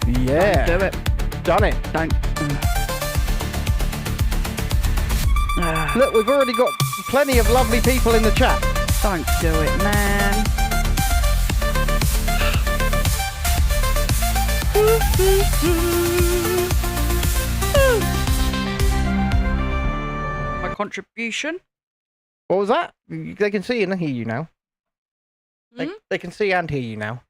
Yeah. Don't do it. Done it. Don't. Look, we've already got plenty of lovely people in the chat. Don't do it, man. My contribution. What was that? They can see and hear you now. They can see and hear you now.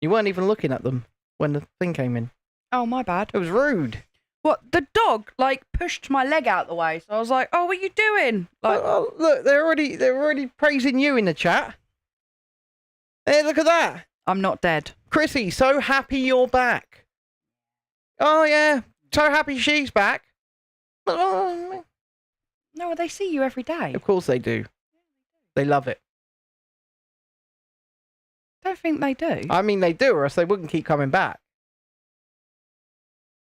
You weren't even looking at them when the thing came in. Oh, my bad. It was rude. What? The dog, like, pushed my leg out the way. So I was like, oh, what are you doing? Like, Oh, look, they're already praising you in the chat. Hey, look at that. I'm not dead. Chrissy, so happy you're back. Oh, yeah. So happy she's back. No, they see you every day. Of course they do. They love it. Don't think they do. I mean, they do, or else they wouldn't keep coming back.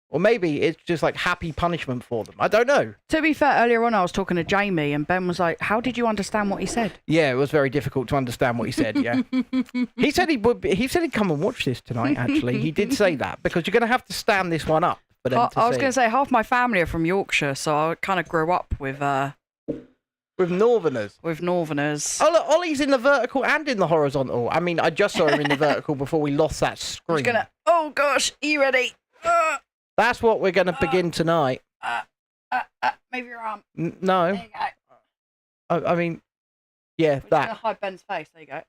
Or maybe it's just like happy punishment for them. I don't know. To be fair, earlier on I was talking to Jamie and Ben was like, how did you understand what he said? Yeah, it was very difficult to understand what he said, yeah. He said he'd come and watch this tonight, actually. He did say that, because you're going to have to stand this one up for them to I was see. going to say, half my family are from Yorkshire, so I kind of grew up with Northerners. With Northerners. Oh, look, Ollie's in the vertical and in the horizontal. I mean, I just saw him in the vertical before we lost that screen. Oh, gosh, are you ready? That's what we're going to begin tonight. Move your arm. No. There you go. I mean, yeah, We're just that. going to hide Ben's face. There you go.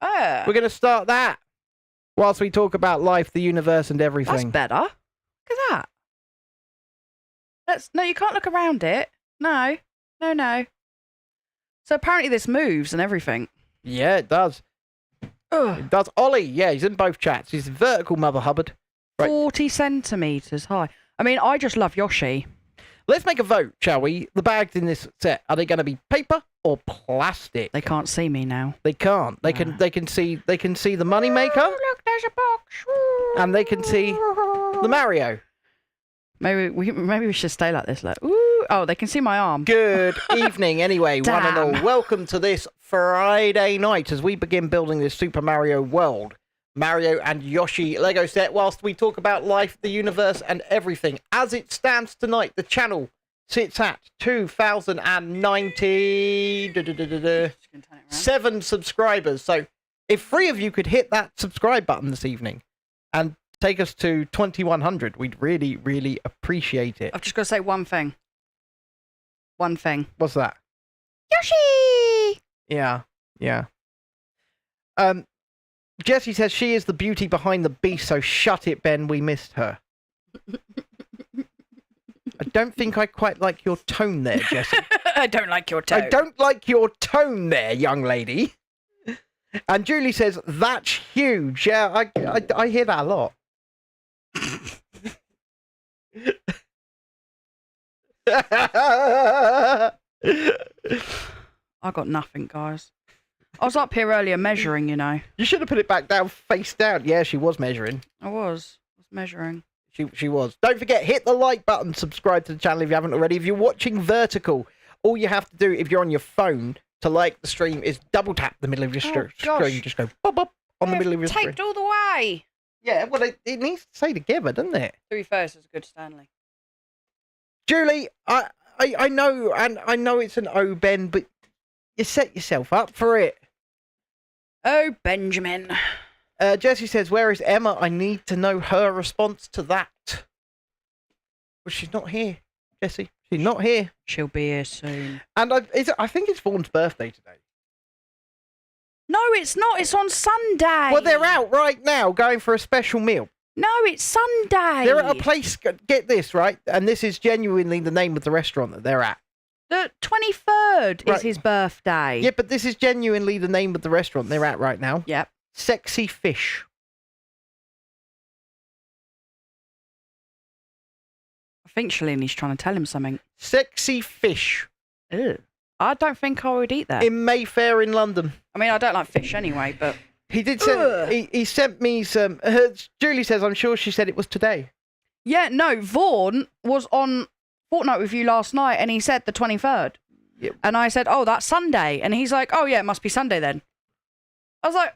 We're going to start that whilst we talk about life, the universe, and everything. That's better. Look at that. No, you can't look around it. No. So apparently this moves and everything. Yeah, it does. Ugh. It does. Ollie, yeah, he's in both chats. He's vertical, Mother Hubbard. Right. 40 centimetres high. I mean, I just love Yoshi. Let's make a vote, shall we? The bags in this set, are they going to be paper or plastic? They can't see me now. They can't. They can see the money maker. Oh, look, there's a box. And they can see the Mario. Maybe we should stay like this. Like, ooh. Oh, they can see my arm. Good evening, anyway, one and all. Welcome to this Friday night as we begin building this Super Mario World, Mario and Yoshi Lego set, whilst we talk about life, the universe, and everything. As it stands tonight, the channel sits at 2,097 subscribers. So if 3 of you could hit that subscribe button this evening and take us to 2,100, we'd really, really appreciate it. I've just got to say one thing. One thing. What's that? Yoshi! Yeah. Jessie says she is the beauty behind the beast, so shut it, Ben. We missed her. I don't think I quite like your tone there, Jessie. I don't like your tone. I don't like your tone there, young lady. And Julie says, that's huge. Yeah, I hear that a lot. I got nothing, guys. I was up here earlier measuring, you know. You should have put it back down, face down. Yeah, she was measuring. I was measuring. She was. Don't forget, hit the like button, subscribe to the channel if you haven't already. If you're watching vertical, all you have to do if you're on your phone to like the stream is double tap the middle of your screen. Just go bop bop on the middle of your screen. Taped all the way. Yeah, well, it needs to stay together, doesn't it? To be fair, this is a good Stanley. Julie, I know, and I know it's an O, Ben, but you set yourself up for it. Oh, Benjamin. Jessie says, where is Emma? I need to know her response to that. Well, she's not here, Jessie. She's not here. She'll be here soon. And I think it's Vaughn's birthday today. No, it's not. It's on Sunday. Well, they're out right now going for a special meal. No, it's Sunday. They're at a place, get this, right? And this is genuinely the name of the restaurant that they're at. The 23rd is his birthday. Yeah, but this is genuinely the name of the restaurant they're at right now. Yep. Sexy Fish. I think Shalini's trying to tell him something. Sexy Fish. Ew. I don't think I would eat that. In Mayfair in London. I mean, I don't like fish anyway, but... He did send... He sent me some... Julie says, I'm sure she said it was today. Yeah, no, Vaughan was on Fortnite with you last night and he said the 23rd. Yep. And I said, oh, that's Sunday. And he's like, oh, yeah, it must be Sunday then. I was like,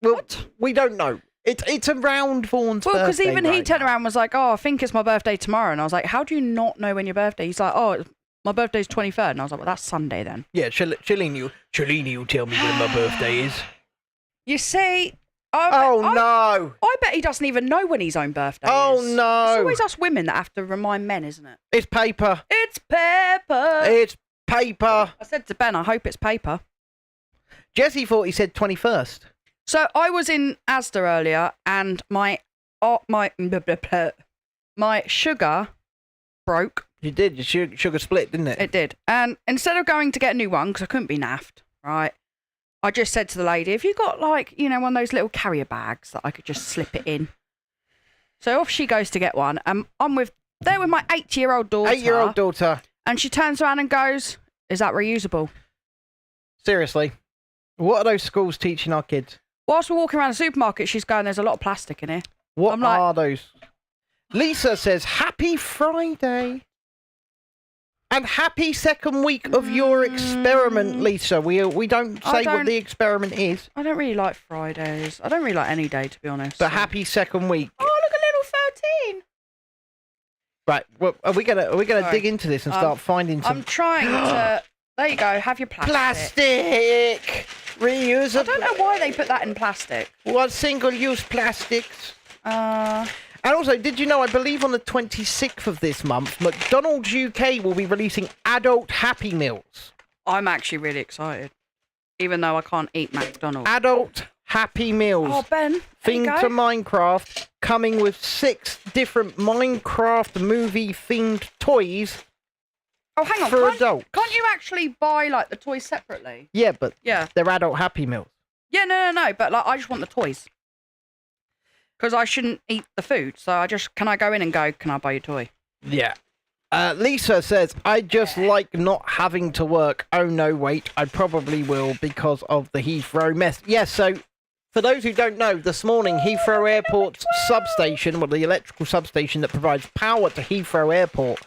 Well, what? we don't know. It's around Vaughn's Well, because birthday even he right turned now. around and was like, "Oh, I think it's my birthday tomorrow," and I was like, "How do you not know when your birthday?" He's like, "Oh, my birthday's 23rd," and I was like, "Well, that's Sunday then." Yeah, Cellini will tell me when my birthday is. You see, No! I bet he doesn't even know when his own birthday Oh, is. no. It's always us women that have to remind men, isn't it? It's paper. It's paper. It's paper. I said to Ben, I hope it's paper. Jesse thought he said 21st. So I was in Asda earlier, and my sugar broke. You did. Your sugar split, didn't it? It did. And instead of going to get a new one, because I couldn't be naffed, right? I just said to the lady, "Have you got one of those little carrier bags that I could just slip it in?" So off she goes to get one. I'm there with my 8-year-old daughter. 8-year-old daughter. And she turns around and goes, "Is that reusable?" Seriously. What are those schools teaching our kids? Whilst we're walking around the supermarket, she's going, "There's a lot of plastic in here." What I'm like- are those? Lisa says, "Happy Friday." And happy second week of your experiment, Lisa. We don't say what the experiment is. I don't really like Fridays. I don't really like any day, to be honest. But happy second week. Oh, look, a little 13. Right. Well, are we gonna dig into this and start finding some I'm trying to... There you go. Have your plastic. plastic? Reusable. I don't know why they put that in plastic. What single-use plastics? And also, did you know, I believe on the 26th of this month, McDonald's UK will be releasing adult Happy Meals. I'm actually really excited, even though I can't eat McDonald's. Adult Happy Meals. Oh, Ben, Themed to Minecraft, coming with 6 different Minecraft movie-themed toys. Oh, hang on. For adults. Can't you actually buy, the toys separately? Yeah, but Yeah. they're adult Happy Meals. Yeah, no. But, I just want the toys. Because I shouldn't eat the food. So can I go in and go, "Can I buy your toy?" Yeah. Lisa says, "I just like not having to work." Oh, no, wait. I probably will because of the Heathrow mess. Yes, so for those who don't know, this morning, Heathrow Airport's substation, the electrical substation that provides power to Heathrow Airport,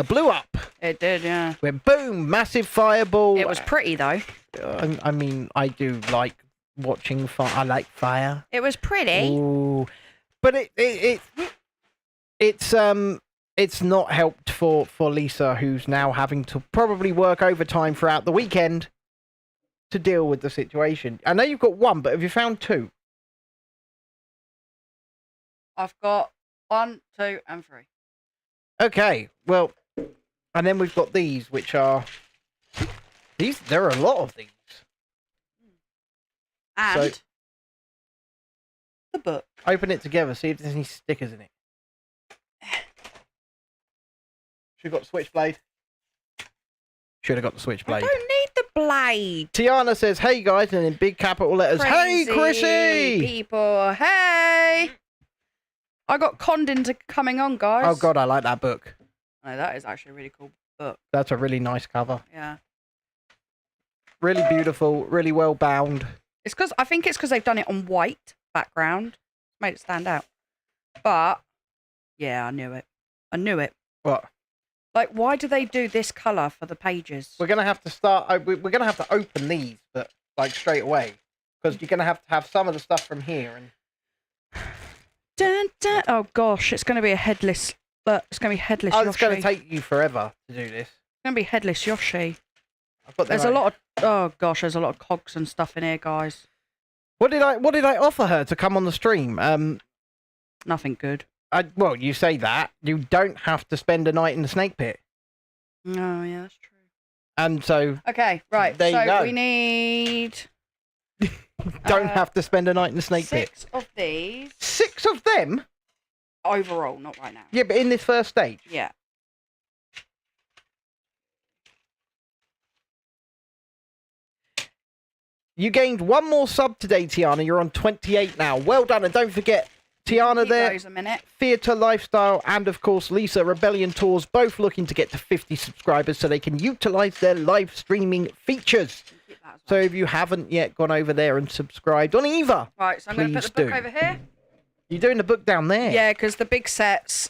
blew up. It did, yeah. Went boom, massive fireball. It was pretty, though. I mean, I do like watching fire. I like fire. It was pretty. Ooh. But it's not helped for Lisa, who's now having to probably work overtime throughout the weekend to deal with the situation. I know you've got one, but have you found 2? I've got 1, 2, and 3. Okay, well, and then we've got these, which are there are a lot of these. And So- the book. Open it together, see if there's any stickers in it. Should have got the switchblade. Should have got the I switchblade. don't need the blade. Tiana says, "Hey guys," and in big capital letters, Crazy "Hey Chrissy!" people, hey! I got conned into coming on, guys. Oh god, I like that book. No, that is actually a really cool book. That's a really nice cover. Yeah. Really beautiful, really well bound. I think it's because they've done it on white background. Made it stand out. But, yeah, I knew it. What? Why do they do this colour for the pages? We're gonna have to start. We're gonna have to open these, but straight away, because you're gonna have some of the stuff from here. And Dun, dun. Oh gosh, it's going to be a headless. It's going to be headless Yoshi. it's gonna take you forever to do this. It's going to be headless Yoshi. I've got There's a lot of. Oh gosh, there's a lot of cogs and stuff in here, guys. What did I offer her to come on the stream? Nothing good. Well, you say that. You don't have to spend a night in the snake pit. Oh yeah, that's true. And so Okay, right. There you go. We need don't have to spend a night in the snake pit. 6 of these 6 of them? overall, not right now. Yeah, but in this first stage. Yeah. You gained 1 more sub today, Tiana. You're on 28 now. Well done. And don't forget, Tiana Keep there, those a minute. Theatre Lifestyle, and of course Lisa, Rebellion Tours, both looking to get to 50 subscribers so they can utilise their live streaming features. Keep that as So well. if you haven't yet gone over there and subscribed on either, Right, so I'm going to please put the book do. over here. You're doing the book down there. Yeah, because the big sets,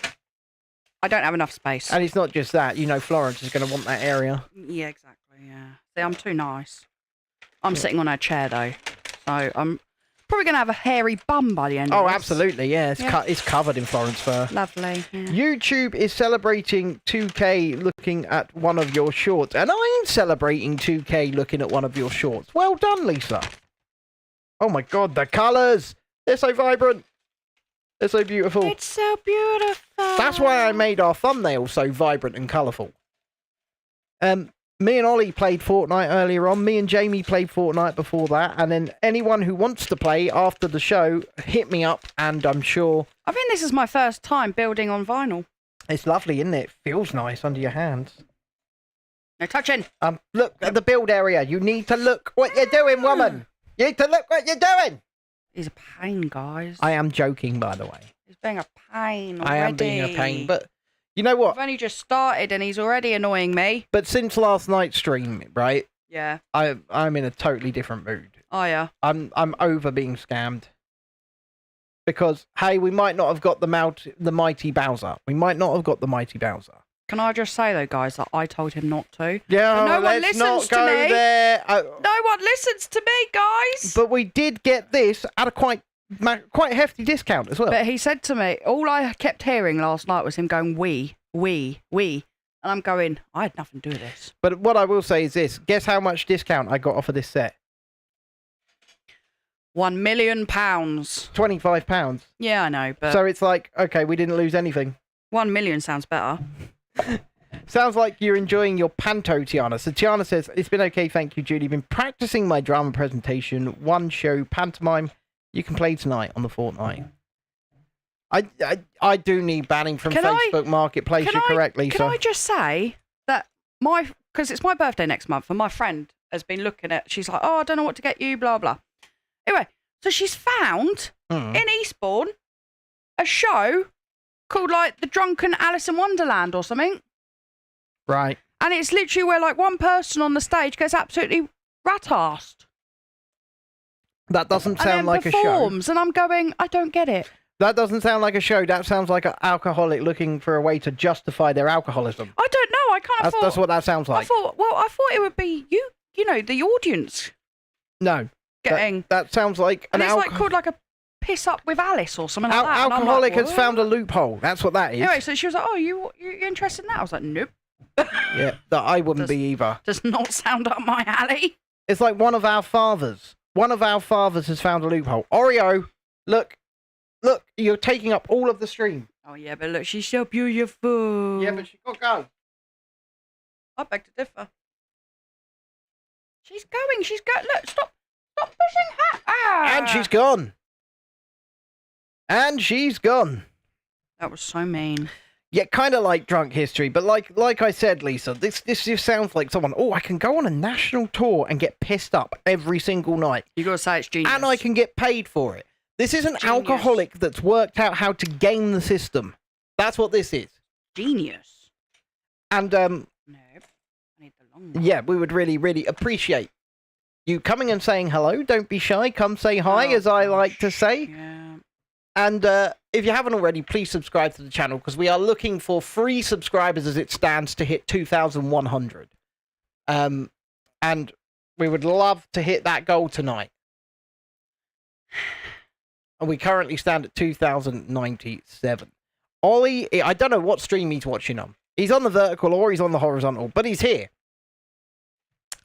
I don't have enough space. And it's not just that. You know, Florence is going to want that area. Yeah, exactly, yeah. See, I'm too nice. I'm sitting on her chair, though. So I'm Probably going to have a hairy bum by the end of Oh, this. absolutely, yeah. It's covered in Florence fur. Lovely. Yeah. YouTube is celebrating 2K looking at one of your shorts, and I'm celebrating 2K looking at one of your shorts. Well done, Lisa. Oh my god, the colours! They're so vibrant. They're so beautiful. It's so beautiful. That's why I made our thumbnail so vibrant and colourful. Me and Ollie played Fortnite earlier on. Me and Jamie played Fortnite before that. And then anyone who wants to play after the show, hit me up, and I'm sure... I think this is my first time building on vinyl. It's lovely, isn't it? Feels nice under your hands. No touching. Look at the build area. You need to look what you're doing, woman. You need to look what you're doing. He's a pain, guys. I am joking, by the way. He's being a pain already. I am being a pain, but you know what? I've only just started and he's already annoying me. But since last night's stream, right? Yeah. I'm in a totally different mood. Oh, yeah. I'm over being scammed. Because, hey, we might not have got the mighty Bowser. We might not have got the mighty Bowser. Can I just say, though, guys, that I told him not to? Yeah, But no one let's listens not to go me. there. No one listens to me, guys. But we did get this at a quite hefty discount as well. But he said to me, all I kept hearing last night was him going, we. And I'm going, I had nothing to do with this. But what I will say is this. Guess how much discount I got off of this set? £1 million. £25. Yeah, I know, but So it's like, okay, we didn't lose anything. 1 million sounds better. Sounds like you're enjoying your panto, Tiana. So Tiana says, it's been okay, thank you, Judy. Been practicing my drama presentation, one show, pantomime. You can play tonight on the Fortnite. I do need banning from Facebook Marketplace, you're correct, Lisa. Can I just say that because it's my birthday next month and my friend has been looking at, she's like, oh, I don't know what to get you, blah, blah. Anyway, so she's found in Eastbourne a show called like The Drunken Alice in Wonderland or something. Right. And it's literally where like one person on the stage gets absolutely rat-arsed. That doesn't sound and then like performs, a show. And I'm going, I don't get it. That doesn't sound like a show. That sounds like an alcoholic looking for a way to justify their alcoholism. I don't know. I kind of thought... That's what that sounds like. I thought it would be you know, the audience. No. Getting... That sounds like an it's like called like a piss up with Alice or something like that. Alcoholic like, has found a loophole. That's what that is. Anyway, so she was like, oh, you interested in that? I was like, nope. Yeah, that I wouldn't be either. Does not sound up my alley. It's like one of our fathers. One of our fathers has found a loophole. Oreo, look, you're taking up all of the stream. Oh, yeah, but look, she's so beautiful. Yeah, but she got to go. I beg to differ. She's going. Look, stop pushing her. Ah. And she's gone. And she's gone. That was so mean. Yeah, kind of like drunk history, but like I said, Lisa, this just sounds like someone, I can go on a national tour and get pissed up every single night. You gotta say it's genius. And I can get paid for it. This is an alcoholic that's worked out how to game the system. That's what this is. Genius. And, No, I need the long one. yeah, we would really, really appreciate you coming and saying hello. Don't be shy. Come say hi, as I like to say. Yeah. And if you haven't already, please subscribe to the channel because we are looking for free subscribers as it stands to hit 2,100. And we would love to hit that goal tonight. And we currently stand at 2,097. Ollie, I don't know what stream he's watching on. He's on the vertical or he's on the horizontal, but he's here.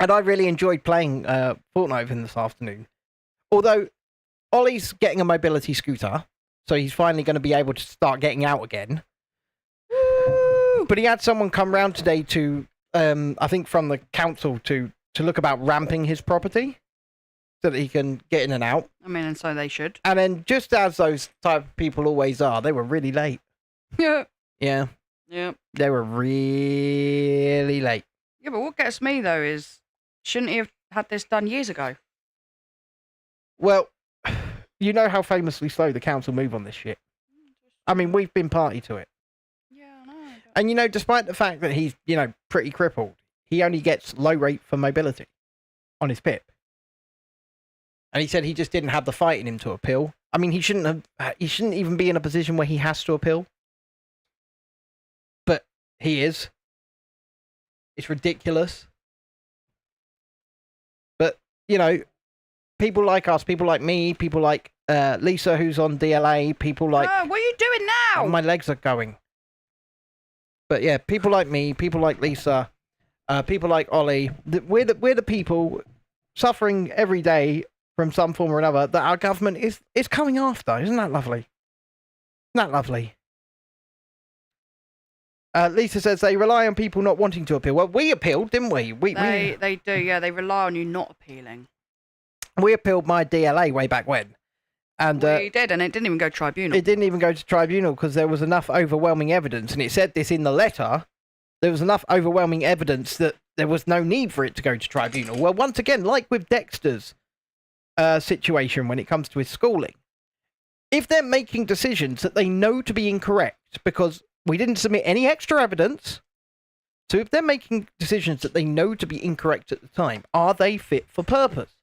And I really enjoyed playing Fortnite with him this afternoon. Although Ollie's getting a mobility scooter. So he's finally going to be able to start getting out again. Woo! But he had someone come round today to, I think from the council, to look about ramping his property so that he can get in and out. I mean, and so they should. And then just as those type of people always are, they were really late. Yeah. Yeah. Yeah. They were really late. Yeah, but what gets me, though, is shouldn't he have had this done years ago? Well, you know how famously slow the council move on this shit. I mean, we've been party to it. Yeah, I know. And, you know, despite the fact that he's, pretty crippled, he only gets low rate for mobility on his PIP. And he said he just didn't have the fight in him to appeal. I mean, he shouldn't even be in a position where he has to appeal. But he is. It's ridiculous. But, people like us, people like me, people like Lisa, who's on DLA, people like... what are you doing now? Oh, my legs are going. But yeah, people like me, people like Lisa, people like Ollie, we're the people suffering every day from some form or another that our government is coming after. Isn't that lovely? Isn't that lovely? Lisa says they rely on people not wanting to appeal. Well, we appealed, didn't we? They do, yeah. They rely on you not appealing. We appealed my DLA way back when. And we did, and it didn't even go to tribunal. It didn't even go to tribunal because there was enough overwhelming evidence, and it said this in the letter. There was enough overwhelming evidence that there was no need for it to go to tribunal. Well, once again, like with Dexter's situation when it comes to his schooling, if they're making decisions that they know to be incorrect because we didn't submit any extra evidence, so if they're making decisions that they know to be incorrect at the time, are they fit for purpose?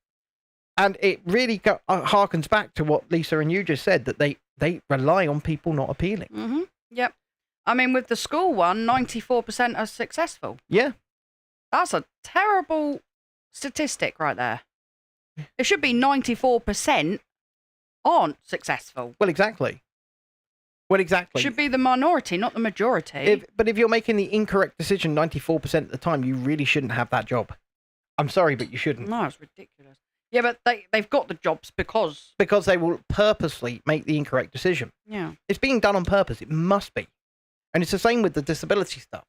And it really harkens back to what Lisa and you just said, that they rely on people not appealing. Mm-hmm. Yep. I mean, with the school one, 94% are successful. Yeah. That's a terrible statistic right there. It should be 94% aren't successful. Well, exactly. It should be the minority, not the majority. But if you're making the incorrect decision 94% of the time, you really shouldn't have that job. I'm sorry, but you shouldn't. No, it's ridiculous. Yeah, but they've got the jobs because they will purposely make the incorrect decision. Yeah. It's being done on purpose. It must be. And it's the same with the disability stuff.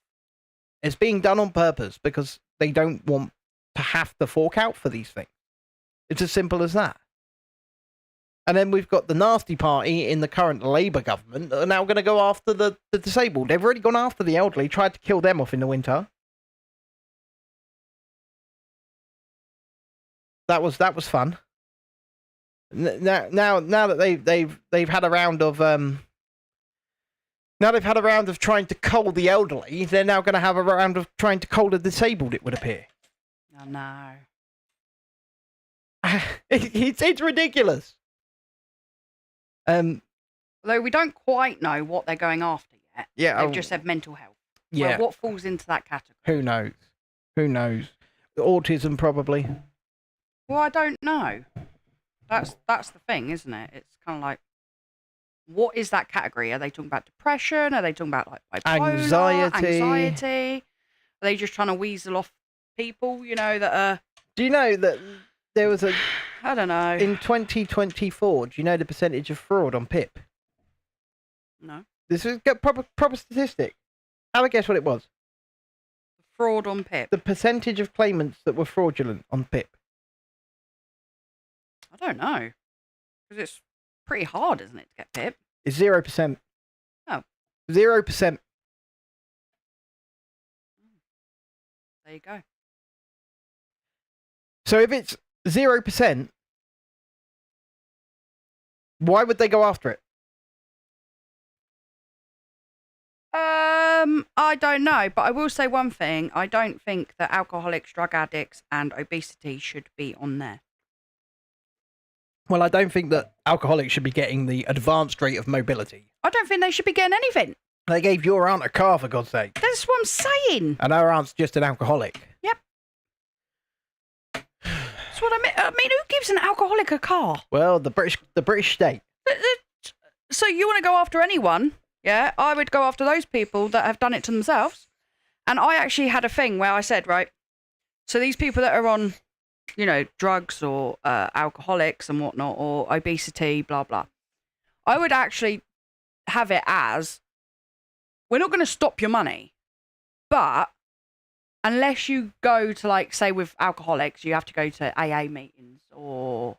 It's being done on purpose because they don't want to have to fork out for these things. It's as simple as that. And then we've got the nasty party in the current Labour government that are now going to go after the disabled. They've already gone after the elderly, tried to kill them off in the winter. That was fun. Now that they've had a round of trying to cull the elderly, they're now going to have a round of trying to cull the disabled. It would appear. Oh no. It's ridiculous. Although we don't quite know what they're going after yet. Yeah, they've just said mental health. Yeah. Well, what falls into that category? Who knows? Who knows? Autism, probably. Well, I don't know. That's the thing, isn't it? It's kind of like, what is that category? Are they talking about depression? Are they talking about like bipolar, anxiety? Are they just trying to weasel off people? That are. Do you know that there was I don't know. In 2024, do you know the percentage of fraud on PIP? No. This is a proper statistic. Have a guess what it was. Fraud on PIP. The percentage of claimants that were fraudulent on PIP. I don't know. Because it's pretty hard, isn't it, to get PIP? It's 0%. Oh. 0%. There you go. So if it's 0%, why would they go after it? I don't know, but I will say one thing. I don't think that alcoholics, drug addicts, and obesity should be on there. Well, I don't think that alcoholics should be getting the advanced rate of mobility. I don't think they should be getting anything. They gave your aunt a car, for God's sake. That's what I'm saying. And her aunt's just an alcoholic. Yep. That's what I mean. I mean, who gives an alcoholic a car? Well, the British state. So you want to go after anyone? Yeah, I would go after those people that have done it to themselves. And I actually had a thing where I said, right, so these people that are on, drugs or alcoholics and whatnot, or obesity, blah, blah. I would actually have it as, we're not going to stop your money, but unless you go to, like, say with alcoholics, you have to go to AA meetings or,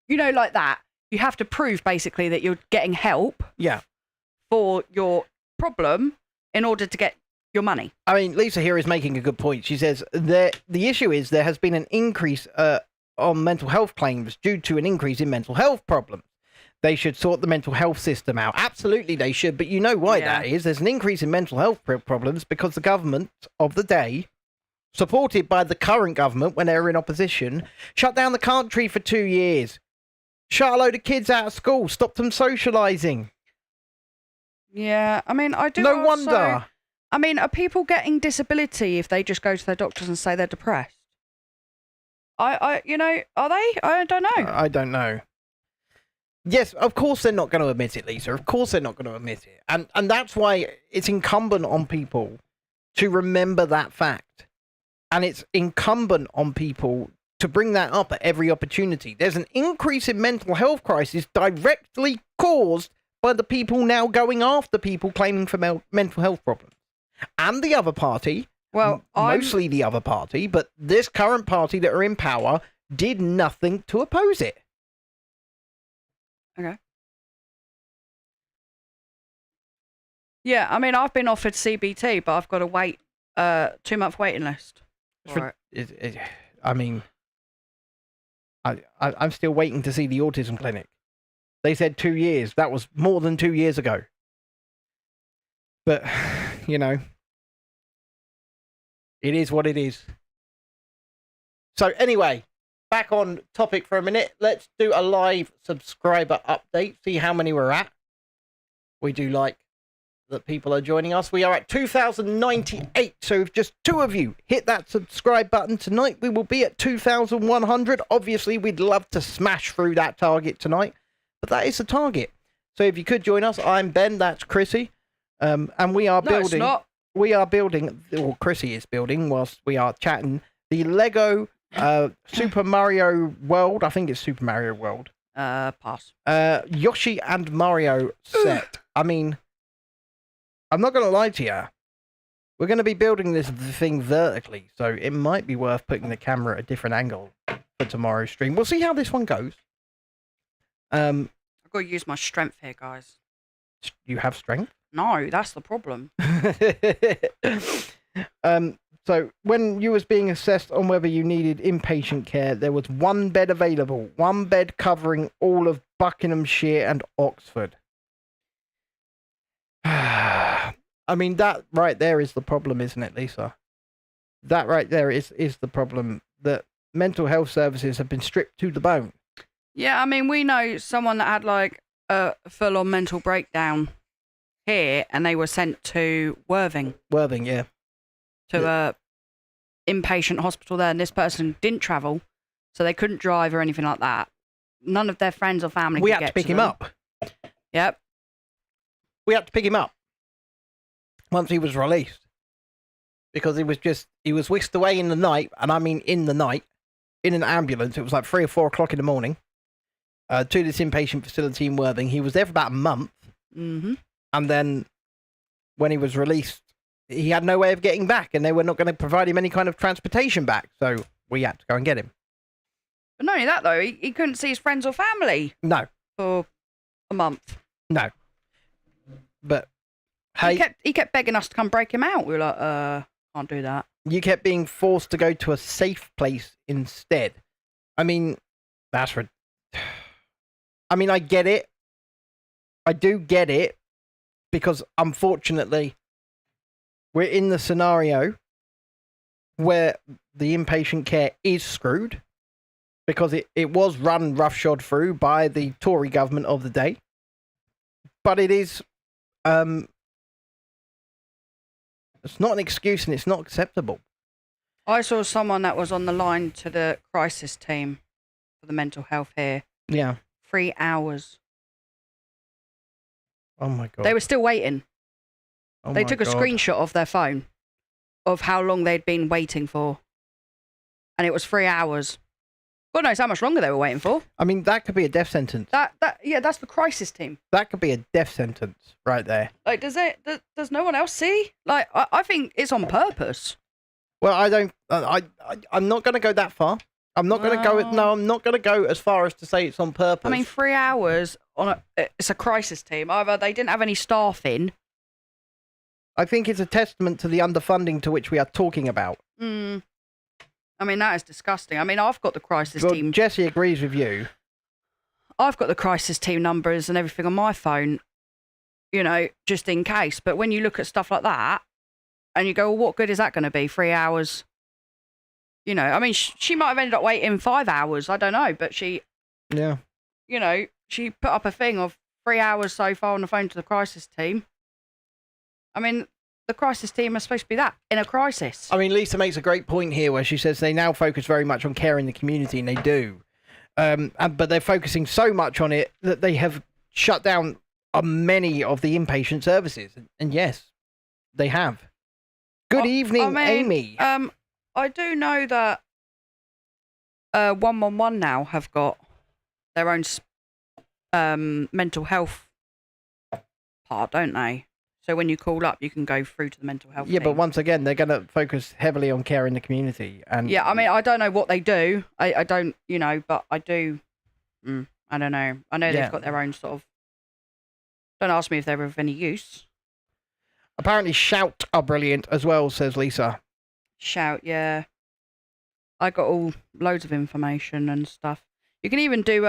like that. You have to prove basically that you're getting help. Yeah. For your problem in order to get your money. I mean, Lisa here is making a good point. She says the issue is there has been an increase on mental health claims due to an increase in mental health problems. They should sort the mental health system out. Absolutely, they should. But you know why that is? There's an increase in mental health problems because the government of the day, supported by the current government when they were in opposition, shut down the country for 2 years. Shut a load of kids out of school. Stopped them socialising. Yeah, I mean, I do. No wonder. I mean, are people getting disability if they just go to their doctors and say they're depressed? You know, are they? I don't know. I don't know. Yes, of course they're not going to admit it, Lisa. Of course they're not going to admit it. And that's why it's incumbent on people to remember that fact. And it's incumbent on people to bring that up at every opportunity. There's an increase in mental health crisis directly caused by the people now going after people claiming for mental health problems. And the other party, Well, mostly the other party, but this current party that are in power did nothing to oppose it. Okay. Yeah, I mean, I've been offered CBT, but I've got to wait 2-month waiting list for it. I mean, I'm still waiting to see the autism clinic. They said 2 years. That was more than 2 years ago. But, you know, it is what it is. So anyway, back on topic for a minute. Let's do a live subscriber update. See how many we're at. We do like that people are joining us. We are at 2,098. So if just 2 of you hit that subscribe button tonight, we will be at 2,100. Obviously, we'd love to smash through that target tonight, but that is the target. So if you could join us, I'm Ben, that's Chrissy. And we are building... No, it's not. We are building, or Chrissy is building, whilst we are chatting, the LEGO Super Mario World. I think it's Super Mario World. Pass. Yoshi and Mario set. I mean, I'm not going to lie to you. We're going to be building this thing vertically, so it might be worth putting the camera at a different angle for tomorrow's stream. We'll see how this one goes. I've got to use my strength here, guys. You have strength? No, that's the problem. So when you was being assessed on whether you needed inpatient care, there was 1 bed available, 1 bed covering all of Buckinghamshire and Oxford. I mean, that right there is the problem, isn't it, Lisa? That right there is the problem, that mental health services have been stripped to the bone. Yeah, I mean, we know someone that had like a full-on mental breakdown here, and they were sent to Worthing. Worthing, yeah. To a inpatient hospital there, and this person didn't travel, so they couldn't drive or anything like that. None of their friends or family We could had get to pick him them. up. Yep. We had to pick him up once he was released, because he was whisked away in the night, and I mean in the night, in an ambulance. It was like 3 or 4 o'clock in the morning, to this inpatient facility in Worthing. He was there for about a month. Mm-hmm. And then when he was released, he had no way of getting back, and they were not going to provide him any kind of transportation back. So we had to go and get him. But not only that, though, he couldn't see his friends or family No. for a month. No. But, hey, He kept begging us to come break him out. We were like, can't do that. you kept being forced to go to a safe place instead. I mean, that's... I mean, I get it. I do get it. Because, unfortunately, we're in the scenario where the inpatient care is screwed, because it was run roughshod through by the Tory government of the day. But it is... it's not an excuse, and it's not acceptable. I saw someone that was on the line to the crisis team for the mental health here. Yeah. 3 hours. Oh, my God. They were still waiting. Oh They my took a God. screenshot of their phone of how long they'd been waiting for. And it was 3 hours. God knows how much longer they were waiting for. I mean, that could be a death sentence. Yeah, that's the crisis team. That could be a death sentence right there. Like, does no one else see? Like, I think it's on purpose. Well, I don't... I'm not going to go that far. I'm not going to go... No, I'm not going to go as far as to say it's on purpose. I mean, 3 hours on it's a crisis team. Either they didn't have any staff in. I think it's a testament to the underfunding to which we are talking about. I mean, that is disgusting. I mean, I've got the crisis Well, team. Jesse agrees with you. I've got the crisis team numbers and everything on my phone, you know, just in case. But when you look at stuff like that and you go, well, what good is that going to be? 3 hours? You know, I mean, she might have ended up waiting 5 hours. I don't know. But she, Yeah. you know, she put up a thing of 3 hours so far on the phone to the crisis team. I mean, the crisis team are supposed to be that in a crisis. I mean, Lisa makes a great point here where she says they now focus very much on caring the community, and they do. But they're focusing so much on it that they have shut down many of the inpatient services. And yes, they have. Good evening, Amy. I do know that 111 now have got their own mental health part, don't they? So when you call up, you can go through to the mental health team. But once again, they're going to focus heavily on caring the community. And yeah, I mean, I don't know what they do. I don't, but I do. I don't know. I know they've got their own sort of. Don't ask me if they're of any use. Apparently, Shout are brilliant as well, says Lisa. Shout, yeah. I got loads of information and stuff. You can even do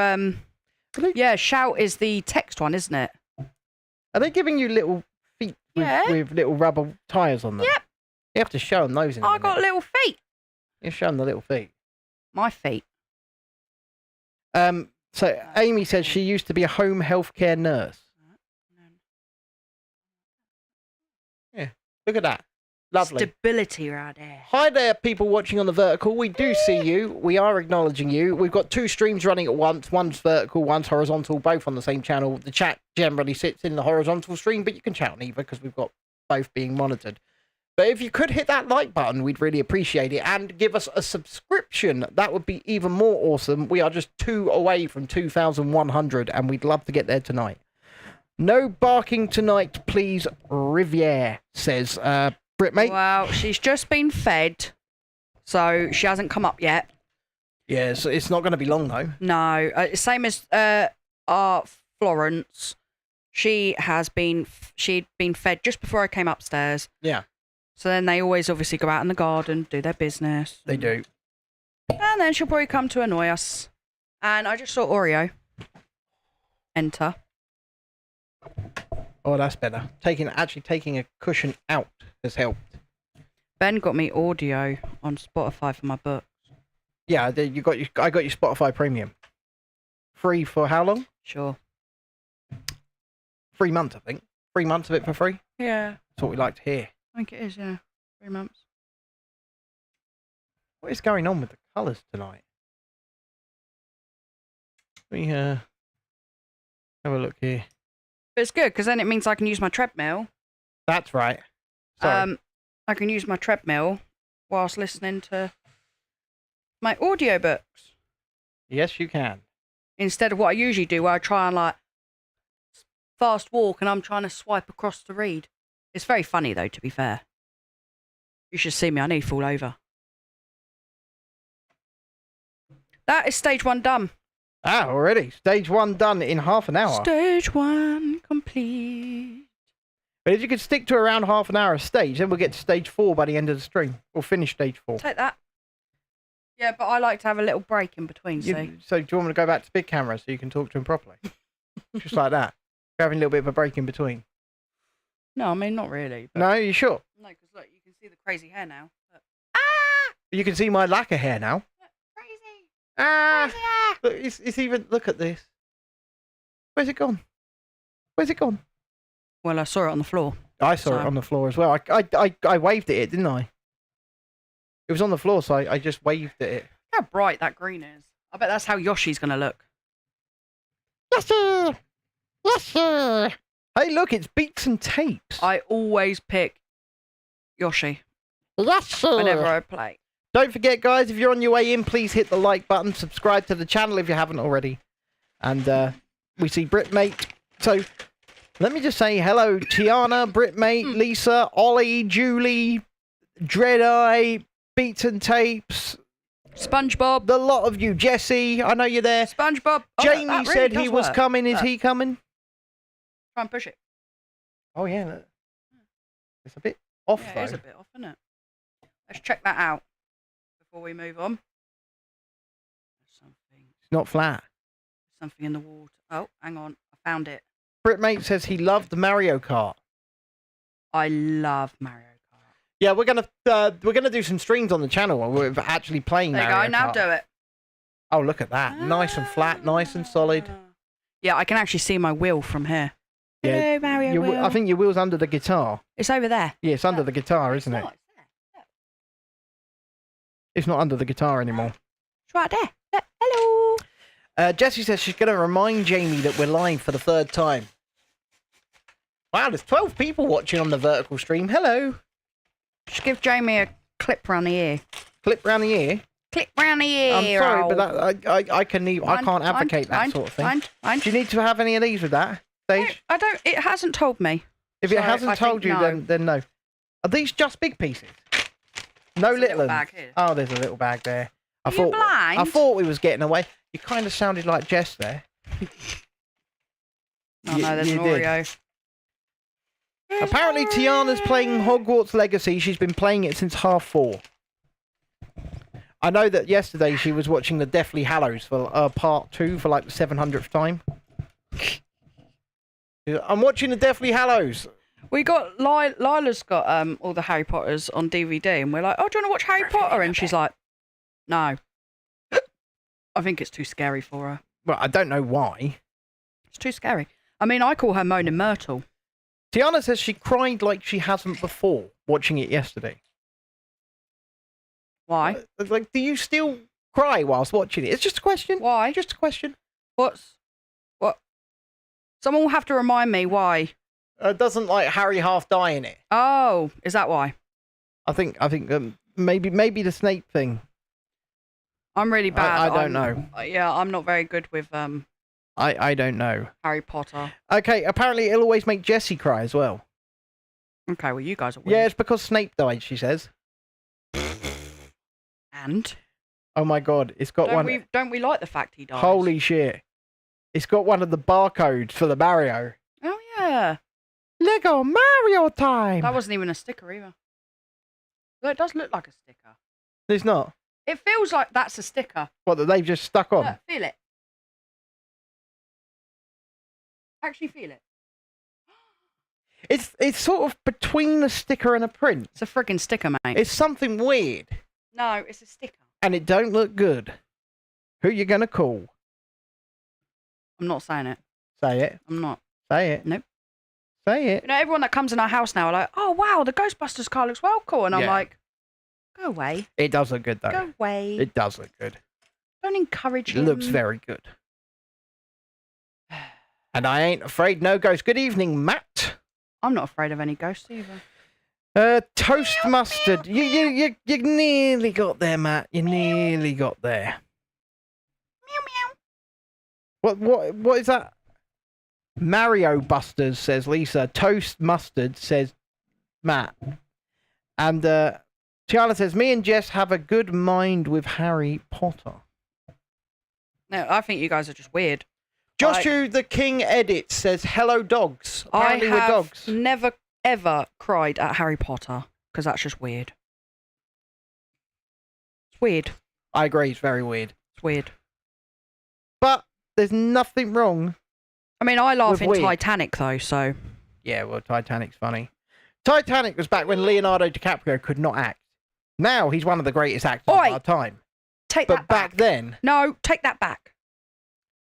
Shout is the text one, isn't it? Are they giving you little feet with little rubber tyres on them? Yep. You have to show them those in a minute. got little feet. You show them the little feet. My feet. So Amy says she used to be a home healthcare nurse. Yeah, look at that. Lovely. Stability right there. Hi there, people watching on the vertical. We do see you. We are acknowledging you. We've got 2 streams running at once. One's vertical, one's horizontal, both on the same channel. The chat generally sits in the horizontal stream, but you can chat on either because we've got both being monitored. But if you could hit that like button, we'd really appreciate it. And give us a subscription. That would be even more awesome. We are just 2 away from 2,100, and we'd love to get there tonight. No barking tonight, please, Riviere, says Britmate. Well, she's just been fed, so she hasn't come up yet. Yeah, so it's not going to be long, though. No. Same as our Florence. She'd been fed just before I came upstairs. Yeah. So then they always obviously go out in the garden, do their business. They do. And then she'll probably come to annoy us. And I just saw Oreo enter. Oh, that's better. Actually taking a cushion out has helped. Ben got me audio on Spotify for my books. Yeah, I got your Spotify Premium. Free for how long? Sure. 3 months, I think. 3 months of it for free. Yeah. That's what we like to hear. I think it is, yeah. 3 months. What is going on with the colours tonight? Let me have a look here. But it's good because then it means I can use my treadmill. That's right. Sorry. I can use my treadmill whilst listening to my audiobooks. Yes, you can. Instead of what I usually do, where I try and fast walk and I'm trying to swipe across to read. It's very funny though, to be fair. You should see me. I need to fall over. That is stage 1 done. Ah, already. Stage 1 done in half an hour. Stage 1 complete. But if you could stick to around half an hour a stage, then we'll get to stage 4 by the end of the stream. We'll finish stage 4. Take that. Yeah, but I like to have a little break in between, see? So do you want me to go back to big camera so you can talk to him properly? Just like that. Having a little bit of a break in between. No, I mean, not really. But... No, you sure? No, because look, you can see the crazy hair now. Look. You can see my lacquer hair now. Look, crazy. Crazy hair. Look, it's even, look at this. Where's it gone? Where's it gone? Well, I saw it on the floor. I saw it on the floor as well. I waved at it, didn't I? It was on the floor, so I just waved at it. Look how bright that green is. I bet that's how Yoshi's going to look. Yes, sir. Yes, sir. Hey, look, it's Beats and Tapes. I always pick Yoshi. Yes, sir. Whenever I play. Don't forget, guys, if you're on your way in, please hit the like button. Subscribe to the channel if you haven't already. And we see Britmate. So let me just say hello, Tiana, Britmate, Lisa, Ollie, Julie, Dreadeye, Beats and Tapes. SpongeBob. The lot of you. Jesse, I know you're there. SpongeBob. Jamie that really said he was work. coming. Is he coming? Try and push it. Oh, yeah. Look. It's a bit off, though. It is a bit off, isn't it? Let's check that out before we move on. There's something. It's not flat. Something in the water. Oh, hang on. I found it. Britmate says he loved Mario Kart. I love Mario Kart. Yeah, we're gonna do some streams on the channel where we're actually playing Mario Kart. There you go. Now do it. Oh, look at that. Nice and flat, nice and solid. Yeah, I can actually see my wheel from here. Hello, Mario. I think your wheel's under the guitar. It's over there. Yeah, it's under the guitar, isn't it? It's there. It's not under the guitar anymore. It's right there. Look, hello. Jessie says she's going to remind Jamie that we're live for the 3rd time. Wow, there's 12 people watching on the vertical stream. Hello. Just give Jamie a clip round the ear. Clip round the ear. Clip round the ear. I'm sorry, but I can't advocate that sort of thing. Do you need to have any of these with that stage? I don't. It hasn't told me. If it hasn't told you, then no. Are these just big pieces? No little ones. bag here. Oh, there's a little bag there. Are you blind? I thought we was getting away. You kind of sounded like Jess there. Oh no, there's an Oreo. Apparently, Tiana's playing Hogwarts Legacy. She's been playing it since 4:30. I know that yesterday she was watching the Deathly Hallows for part 2 for like the 700th time. I'm watching the Deathly Hallows. We got Lila's got all the Harry Potters on DVD, and we're like, "Oh, do you want to watch Harry Potter?" And she's like, "No, I think it's too scary for her." Well, I don't know why. It's too scary. I mean, I call her Moaning Myrtle. Tiana says she cried like she hasn't before watching it yesterday. Why? Like, do you still cry whilst watching it? It's just a question. Why? Just a question. What? Someone will have to remind me why. Doesn't like Harry half die in it? Oh, is that why? I think maybe the Snape thing. I'm really bad. I don't know. Yeah, I'm not very good with I don't know. Harry Potter. Okay, apparently it'll always make Jessie cry as well. Okay, well you guys are weird. Yeah, it's because Snape died, she says. And? Oh my god, it's got one. Don't we like the fact he dies? Holy shit. It's got one of the barcodes for the Mario. Oh yeah. LEGO Mario time! That wasn't even a sticker either. Though it does look like a sticker. It's not. It feels like that's a sticker. What, that they've just stuck on? Look, feel it. Actually feel it. It's sort of between a sticker and a print. It's a friggin' sticker, mate. It's something weird. No, it's a sticker. And it don't look good. Who you gonna call? I'm not saying it. Say it. I'm not. Say it. Nope. Say it. You know, everyone that comes in our house now are like, "Oh wow, the Ghostbusters car looks well cool," and I'm like, "Go away." It does look good though. Go away. It does look good. Don't encourage It him. looks very good. And I ain't afraid no ghost. Good evening, Matt. I'm not afraid of any ghosts either. Toast mustard. You nearly got there, Matt. You nearly got there. Meow meow. What is that? Mario Busters, says Lisa. Toast mustard, says Matt. And Tiana says, me and Jess have a good mind with Harry Potter. No, I think you guys are just weird. Joshua the King Edit says, hello dogs. Apparently we're dogs. Never ever cried at Harry Potter because that's just weird. It's weird. I agree, it's very weird. It's weird. But there's nothing wrong. I mean, I laugh in weird. Titanic though, so. Yeah, well, Titanic's funny. Titanic was back when Leonardo DiCaprio could not act. Now he's one of the greatest actors of our time. Take that back. But back then... No, take that back.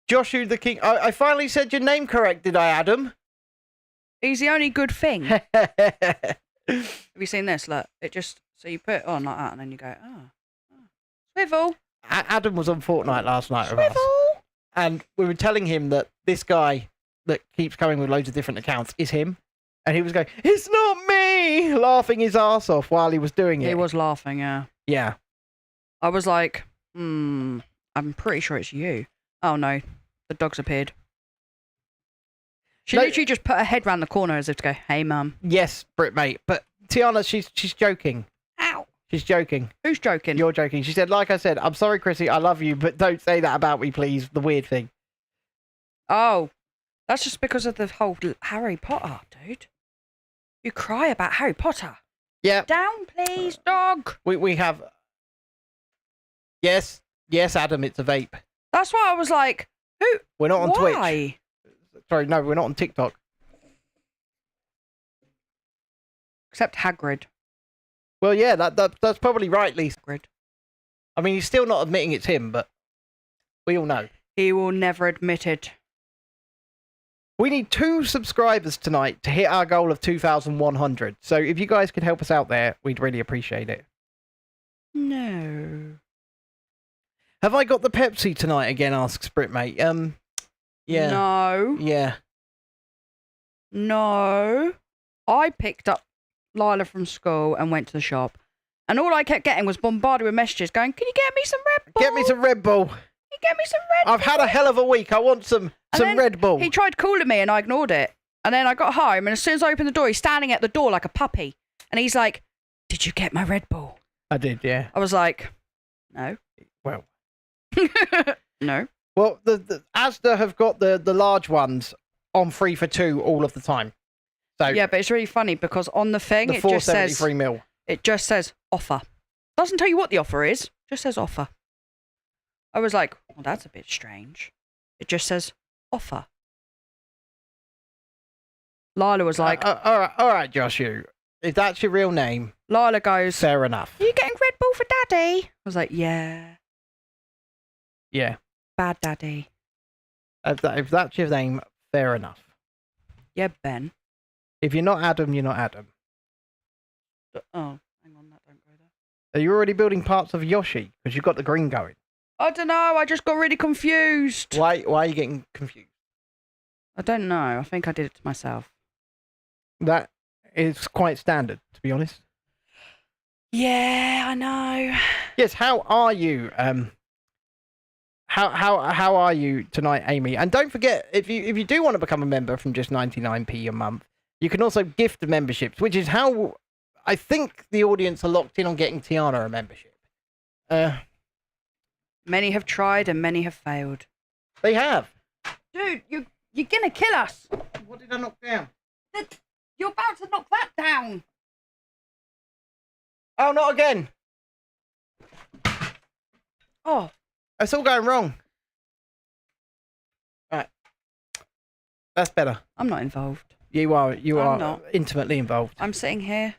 Joshua the King... I finally said your name correct, did I, Adam? He's the only good thing. Have you seen this? Look, it just... So you put it on like that and then you go, oh. Swivel. Adam was on Fortnite last night with us. And we were telling him that this guy that keeps coming with loads of different accounts is him. And he was going, it's not me! Laughing his arse off while he was doing it. He was laughing, yeah. Yeah. I was like, I'm pretty sure it's you. Oh no, the dog's appeared. She literally just put her head round the corner as if to go, hey mum. Yes, Brit mate. But Tiana, she's joking. Ow. She's joking. Who's joking? You're joking. She said, like I said, I'm sorry, Chrissy, I love you, but don't say that about me, please. The weird thing. Oh, that's just because of the whole Harry Potter, dude. You cry about Harry Potter. Yeah. Down, please, dog. We have... Yes, Adam, it's a vape. That's why I was like, who? We're not on Twitch. Why? Sorry, no, we're not on TikTok. Except Hagrid. Well, yeah, that's probably right, Lisa. Hagrid. I mean, he's still not admitting it's him, but we all know. He will never admit it. We need 2 subscribers tonight to hit our goal of 2,100. So if you guys could help us out there, we'd really appreciate it. No. Have I got the Pepsi tonight again? Asks Britmate. Yeah. No. Yeah. No. I picked up Lila from school and went to the shop. And all I kept getting was bombarded with messages going, can you get me some Red Bull? Get me some Red Bull. Can you get me some Red Bull? I've had a hell of a week. I want some Red Bull. He tried calling me and I ignored it. And then I got home and as soon as I opened the door, he's standing at the door like a puppy. And he's like, did you get my Red Bull? I did, yeah. I was like, no. Well. No. Well, the Asda have got the large ones on 3 for 2 all of the time. So yeah, but it's really funny because on the thing, the it just says 473 mil. It just says offer. Doesn't tell you what the offer is. Just says offer. I was like, well, that's a bit strange. It just says offer. Lila was like, all right, Joshua. If that's your real name, Lila goes, fair enough. are you getting Red Bull for Daddy? I was like, yeah. Yeah. Bad Daddy. If that's your name, fair enough. Yeah, Ben. If you're not Adam, you're not Adam. Oh, hang on, that don't go there. Are you already building parts of Yoshi? Because you've got the green going. I don't know, I just got really confused. Why are you getting confused? I don't know, I think I did it to myself. That is quite standard, to be honest. Yeah, I know. Yes, how are you? How are you tonight, Amy? And don't forget, if you do want to become a member from just 99p a month, you can also gift the memberships, which is how I think the audience are locked in on getting Tiana a membership. Many have tried and many have failed. They have. Dude, you're gonna kill us. What did I knock down? You're about to knock that down. Oh, not again. Oh. It's all going wrong. Right. That's better. I'm not involved. You are not. Intimately involved. I'm sitting here.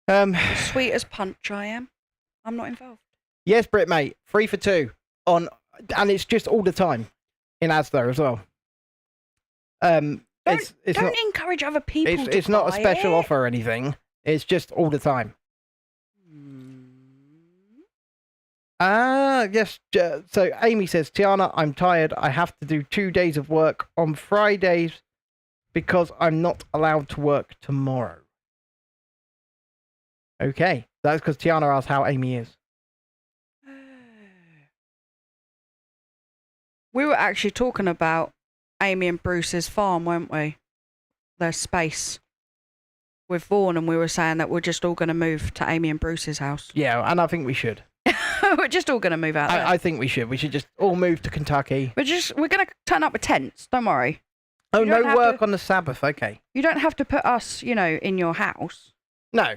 Sweet as punch I am. I'm not involved. Yes, Brit, mate. 3 for 2 on, and it's just all the time in Asda as well. Don't it's not, encourage other people to it's not a buy special it. offer or anything. It's just all the time. Yes. So Amy says, Tiana, I'm tired. I have to do 2 days of work on Fridays because I'm not allowed to work tomorrow. Okay. That's because Tiana asked how Amy is. We were actually talking about Amy and Bruce's farm, weren't we? Their space with Vaughan, and we were saying that we're just all going to move to Amy and Bruce's house. Yeah, and I think we should. We're just all going to move out there. I think we should. We should just all move to Kentucky. We're going to turn up with tents. Don't worry. Oh, You don't no have work to- on the Sabbath. Okay. You don't have to put us, in your house. No.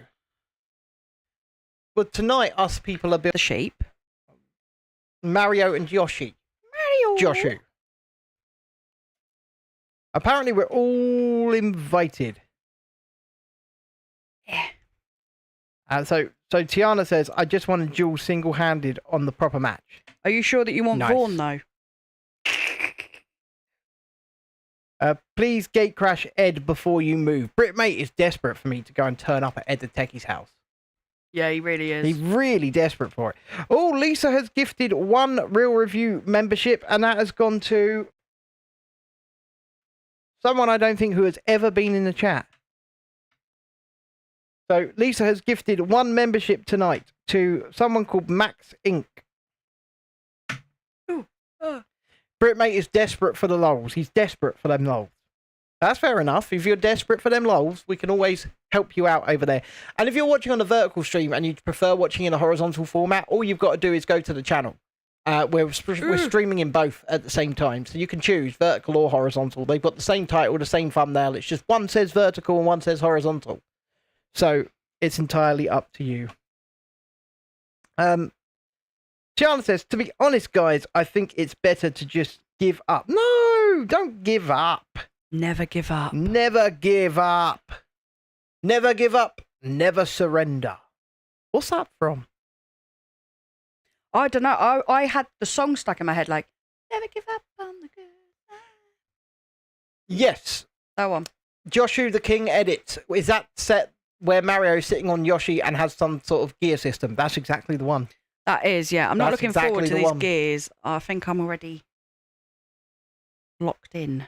But tonight, us people are The building sheep. Mario and Yoshi. Mario. Joshua. Apparently, we're all invited. Yeah. So Tiana says, I just want to duel single-handed on the proper match. Are you sure that you want Nice. Vaughan, though? Please gate crash Ed before you move. Britmate is desperate for me to go and turn up at Ed the Techie's house. Yeah, he really is. He's really desperate for it. Oh, Lisa has gifted 1 Real Review membership, and that has gone to someone I don't think who has ever been in the chat. So Lisa has gifted 1 membership tonight to someone called Max Inc. Ooh, Britmate is desperate for the lols. He's desperate for them lols. That's fair enough. If you're desperate for them lols, we can always help you out over there. And if you're watching on a vertical stream and you prefer watching in a horizontal format, all you've got to do is go to the channel. We're streaming in both at the same time, so you can choose vertical or horizontal. They've got the same title, the same thumbnail. It's just one says vertical and one says horizontal. So it's entirely up to you. Tiana says, to be honest, guys, I think it's better to just give up. No, don't give up. Never give up. Never give up. Never give up. Never surrender. What's that from? I don't know. I had the song stuck in my head like, never give up on the good. Yes. That one. Joshu the King edits. Is that set where Mario's sitting on Yoshi and has some sort of gear system? That's exactly the one. That is, yeah. I'm not That's looking forward exactly to the these one. gears. I think I'm already locked in.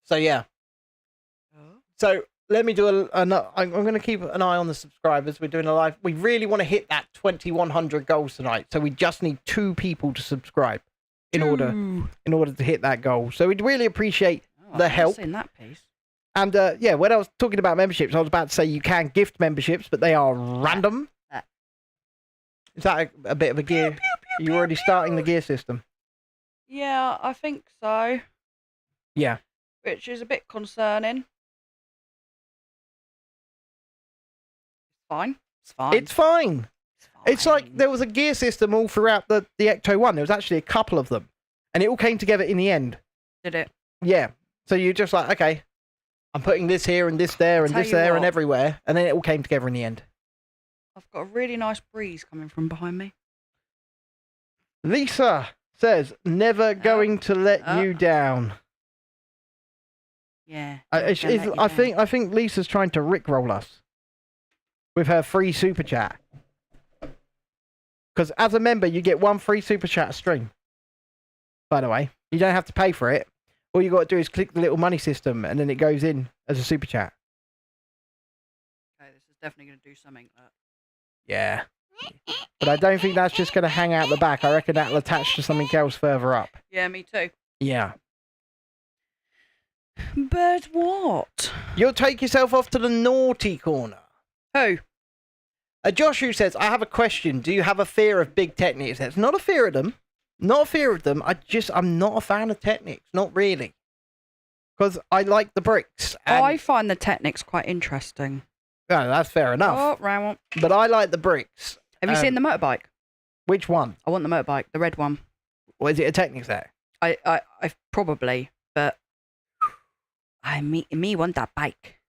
So yeah. So let me do I'm going to keep an eye on the subscribers. We're doing a live. We really want to hit that 2100 goals tonight. So we just need 2 people to subscribe in order to hit that goal. So we'd really appreciate the help. In that piece. And yeah, when I was talking about memberships, I was about to say you can gift memberships, but they are random. Is that a bit of a gear? Are you already starting the gear system? Yeah, I think so. Yeah. Which is a bit concerning. Fine. It's fine. It's fine. It's like there was a gear system all throughout the Ecto 1. There was actually a couple of them. And it all came together in the end. Did it? Yeah. So you're just like, okay, I'm putting this here and this there and this there and everywhere. And then it all came together in the end. I've got a really nice breeze coming from behind me. Lisa says, never going to let you down. Yeah. I think Lisa's trying to rickroll us with her free super chat. Because as a member, you get 1 free super chat a stream. By the way, you don't have to pay for it. All you got to do is click the little money system, and then it goes in as a super chat. Okay, this is definitely going to do something. Yeah. But I don't think that's just going to hang out the back. I reckon that'll attach to something else further up. Yeah, me too. Yeah. But what? You'll take yourself off to the naughty corner. Who? Joshu says, I have a question. Do you have a fear of big Technic sets? Not a fear of them. Not a fear of them. I'm not a fan of Technics. Not really. Because I like the bricks. And... I find the Technics quite interesting. Yeah, that's fair enough. Oh, round one. But I like the bricks. Have you seen the motorbike? Which one? I want the motorbike, the red one. Or is it a Technic set? I probably, but me want that bike.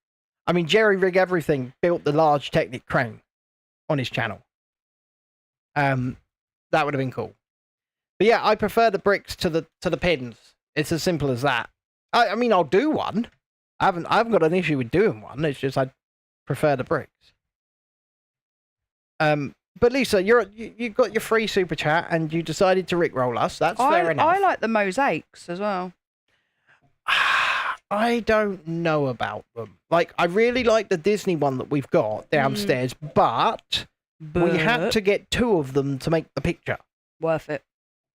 I mean, Jerry Rig Everything built the large Technic crane on his channel. That would have been cool. But yeah, I prefer the bricks to the pins. It's as simple as that. I mean, I'll do one. I haven't got an issue with doing one. It's just I prefer the bricks. But Lisa, you got your free super chat and you decided to rickroll us. That's fair enough. I like the mosaics as well. I don't know about them. Like, I really like the Disney one that we've got downstairs, but we had to get 2 of them to make the picture. Worth it.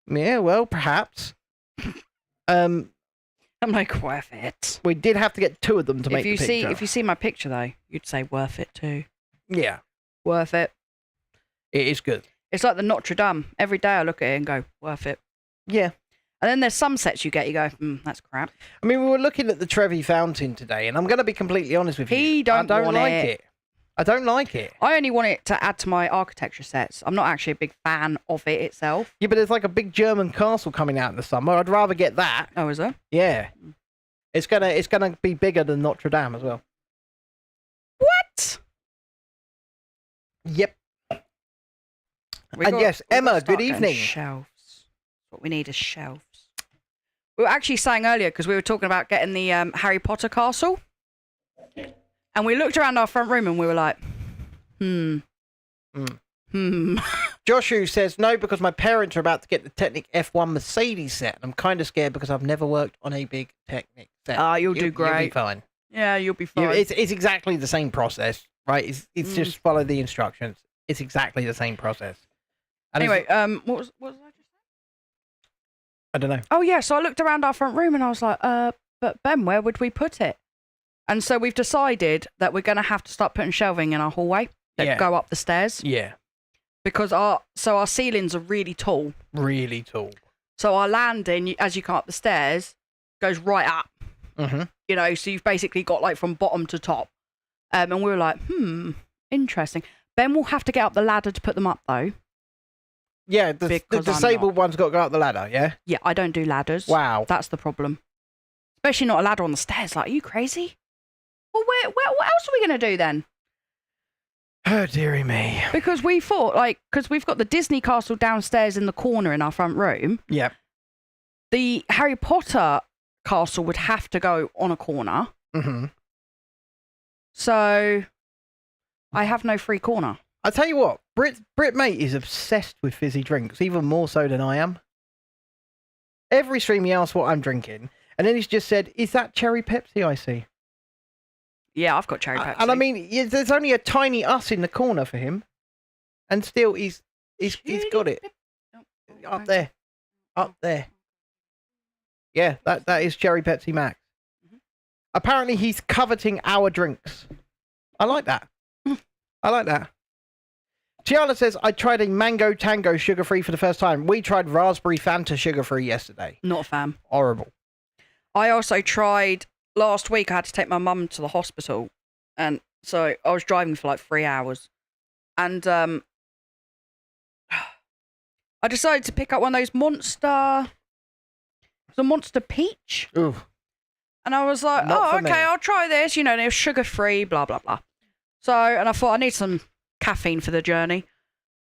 Yeah, well, perhaps. I'm like, worth it. We did have to get 2 of them to make the picture. If you see my picture, though, you'd say worth it too. Yeah. Worth it. It is good. It's like the Notre Dame. Every day I look at it and go, worth it. Yeah. And then there's some sets you get, you go, that's crap. I mean, we were looking at the Trevi Fountain today, and I'm going to be completely honest with you. I don't like it. I don't like it. I only want it to add to my architecture sets. I'm not actually a big fan of it itself. Yeah, but there's like a big German castle coming out in the summer. I'd rather get that. Oh, is there? Yeah. It's gonna be bigger than Notre Dame as well. What? Yep. Yes, Emma, good evening. Shelves. What we need is shelves. We were actually saying earlier, because we were talking about getting the Harry Potter castle. And we looked around our front room and we were like, Joshu says, no, because my parents are about to get the Technic F1 Mercedes set. And I'm kind of scared because I've never worked on a big Technic set. You'll do great. You'll be fine. Yeah, you'll be fine. It's exactly the same process, right? It's just follow the instructions. It's exactly the same process. And anyway, what was I just saying? I don't know. Oh, yeah, so I looked around our front room and I was like, but Ben, where would we put it? And so we've decided that we're going to have to start putting shelving in our hallway that go up the stairs. Yeah. Because our ceilings are really tall. Really tall. So our landing, as you come up the stairs, goes right up. Mm-hmm. You know, so you've basically got like from bottom to top. And we were like, interesting. Ben will have to get up the ladder to put them up, though. Yeah, the disabled one's got to go up the ladder, yeah? Yeah, I don't do ladders. Wow. That's the problem. Especially not a ladder on the stairs. Like, are you crazy? Well, what else are we going to do then? Oh, dearie me. Because we thought, because we've got the Disney castle downstairs in the corner in our front room. Yep. The Harry Potter castle would have to go on a corner. Mm-hmm. So I have no free corner. I tell you what, Brit mate is obsessed with fizzy drinks, even more so than I am. Every stream he asks what I'm drinking, and then he's just said, "Is that cherry Pepsi I see?" Yeah, I've got cherry Pepsi. And I mean, there's only a tiny us in the corner for him, and still he's got it up there, up there. Yeah, that is cherry Pepsi Max. Mm-hmm. Apparently, he's coveting our drinks. I like that. I like that. Tiana says, I tried a mango tango sugar-free for the first time. We tried raspberry Fanta sugar-free yesterday. Not a fan. Horrible. I also tried, last week I had to take my mum to the hospital. And so I was driving for like 3 hours. And I decided to pick up one of those Monster Peach. Ooh. And I was like, Not oh, for me. okay, I'll try this. You know, they're sugar-free, blah, blah, blah. So, and I thought I need some caffeine for the journey.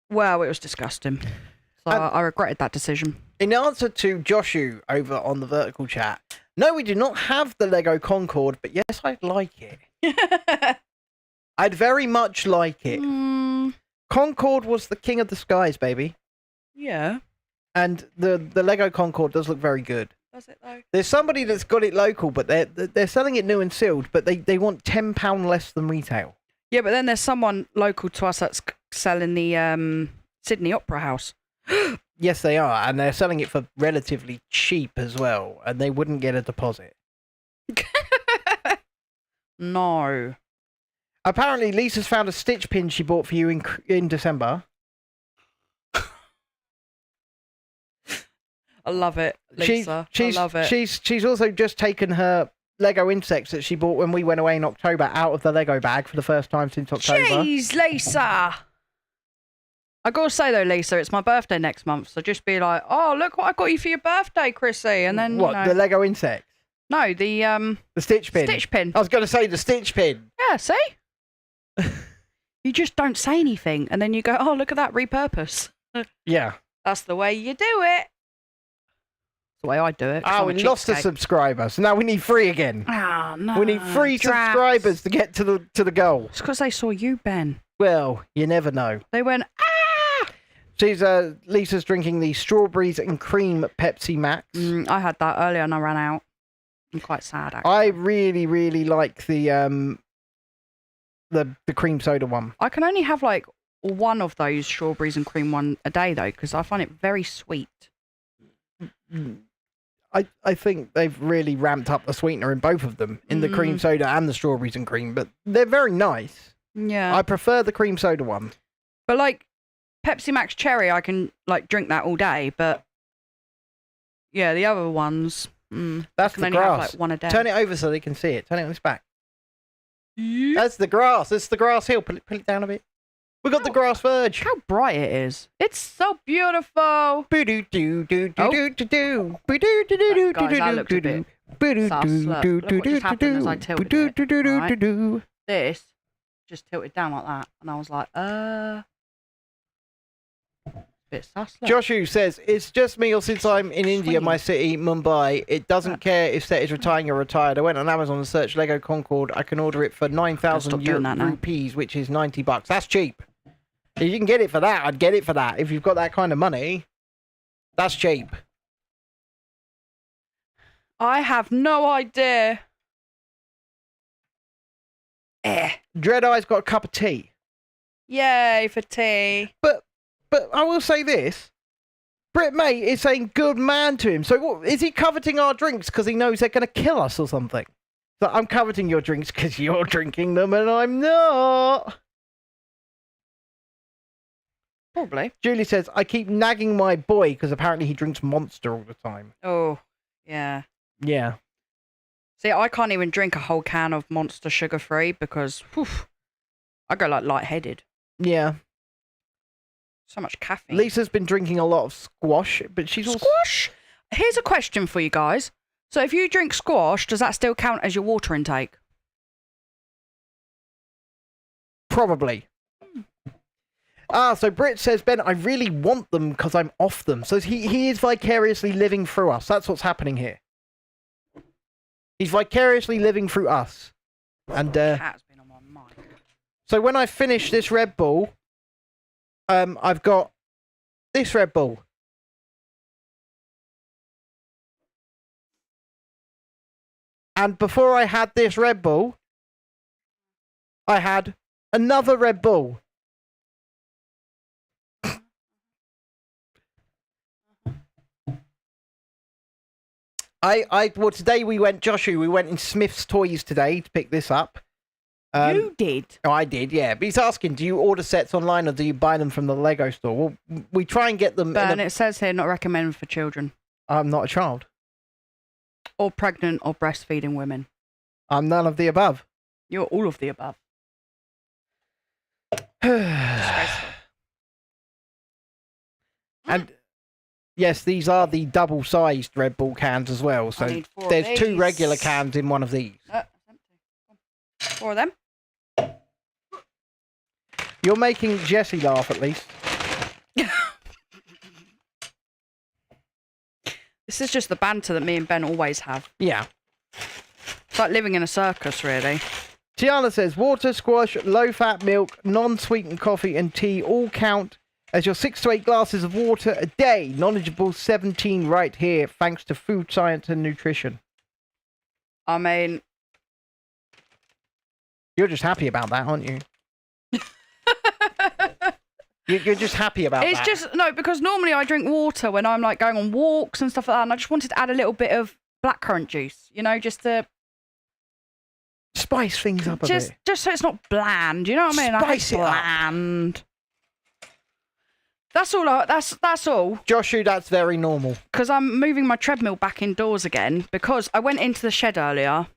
Well, it was disgusting. So I regretted that decision. In answer to Joshu over on the vertical chat, no, we do not have the Lego Concorde, but yes, I'd like it. I'd very much like it. Concorde was the king of the skies, baby. Yeah. And the Lego Concorde does look very good. Does it though? There's somebody that's got it local, but they're selling it new and sealed, but they want £10 less than retail. Yeah, but then there's someone local to us that's selling the Sydney Opera House. Yes, they are, and they're selling it for relatively cheap as well, and they wouldn't get a deposit. No. Apparently, Lisa's found a stitch pin she bought for you in December. I love it, Lisa. I love it. She's also just taken her Lego insects that she bought when we went away in October out of the Lego bag for the first time since October. Jeez, Lisa. I gotta say though, Lisa, it's my birthday next month, so just be like, "Oh, look what I got you for your birthday, Chrissy," and then what, you know, the Lego insects? No, the stitch pin. Stitch pin. I was going to say the stitch pin. Yeah, see? You just don't say anything, and then you go, "Oh, look at that, repurpose." Yeah. That's the way you do it. That's the way I do it. 'Cause Oh, I'm a we lost a cheapskate. subscriber, so now we need 3 again. Oh, no. We need 3 Drats. subscribers to get to the goal. It's because they saw you, Ben. Well, you never know. They went, ah! She's Lisa's drinking the strawberries and cream Pepsi Max. I had that earlier and I ran out. I'm quite sad, actually. I really, really like the cream soda one. I can only have like one of those strawberries and cream one a day though, because I find it very sweet. I think they've really ramped up the sweetener in both of them, in the cream soda and the strawberries and cream, but they're very nice. Yeah. I prefer the cream soda one. But like Pepsi Max Cherry, I can like drink that all day, but yeah, the other ones, That's I can the only have grass. like one a day. Turn it over so they can see it. Turn it on its back. That's the grass. It's the grass hill. Pull it down a bit. We got the grass verge. How bright it is. It's so beautiful. Guys, that looked a bit sus. Look what just happened as I tilted it, right? This just tilted down like that. And I was like, bit sus. Look. Joshu says, it's just me or since I'm in India, my city, Mumbai. It doesn't care if Set is retiring or retired. I went on Amazon and searched Lego Concorde. I can order it for 9,000 rupees, which is $90. That's cheap. If you can get it for that, I'd get it for that. If you've got that kind of money, that's cheap. I have no idea. Dread Eye's got a cup of tea. Yay for tea. But I will say this. Brit Mate is saying good man to him. So what, is he coveting our drinks because he knows they're going to kill us or something? So I'm coveting your drinks because you're drinking them and I'm not. Probably. Julie says, I keep nagging my boy because apparently he drinks Monster all the time. Oh, yeah. Yeah. See, I can't even drink a whole can of Monster sugar-free because I go like lightheaded. Yeah. So much caffeine. Lisa's been drinking a lot of squash, but she's also... Squash? Here's a question for you guys. So if you drink squash, does that still count as your water intake? Probably. So Britt says, Ben, I really want them because I'm off them. So he is vicariously living through us. That's what's happening here. He's vicariously living through us. And Cat's been on my mind. so when I finish this Red Bull, I've got this Red Bull. And before I had this Red Bull, I had another Red Bull. Well, today we went in Smith's Toys today to pick this up. You did? Oh, I did, yeah. But he's asking, do you order sets online or do you buy them from the Lego store? Well, we try and get them. But it says here, not recommended for children. I'm not a child. Or pregnant or breastfeeding women. I'm none of the above. You're all of the above. Disgraceful. And yes, these are the double-sized Red Bull cans as well. So there's 2 regular cans in one of these. Empty. 4 of them. You're making Jessie laugh at least. This is just the banter that me and Ben always have. Yeah. It's like living in a circus, really. Tiana says, water, squash, low-fat milk, non-sweetened coffee and tea all count as your 6 to 8 glasses of water a day. Knowledgeable 17 right here, thanks to food science and nutrition. I mean... You're just happy about that, aren't you? You're just happy about that. It's just, no, because normally I drink water when I'm like going on walks and stuff like that, and I just wanted to add a little bit of blackcurrant juice, you know, just to... Spice things up a bit. Just so it's not bland, you know what I mean? Spice it up. Bland. That's all. That's all. Joshu, that's very normal. Because I'm moving my treadmill back indoors again because I went into the shed earlier,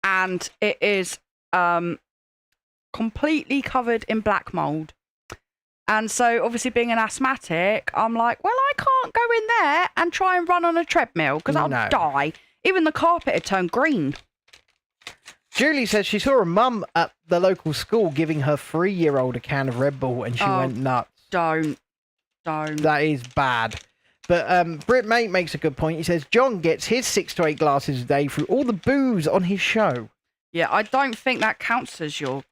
and it is completely covered in black mold. And so, obviously, being an asthmatic, I'm like, well, I can't go in there and try and run on a treadmill because I'll die. Even the carpet had turned green. Julie says she saw her mum at the local school giving her 3-year-old a can of Red Bull and she went nuts. Don't. That is bad. But Britt Mate makes a good point. He says John gets his 6 to 8 glasses a day through all the booze on his show. Yeah, I don't think that counts as your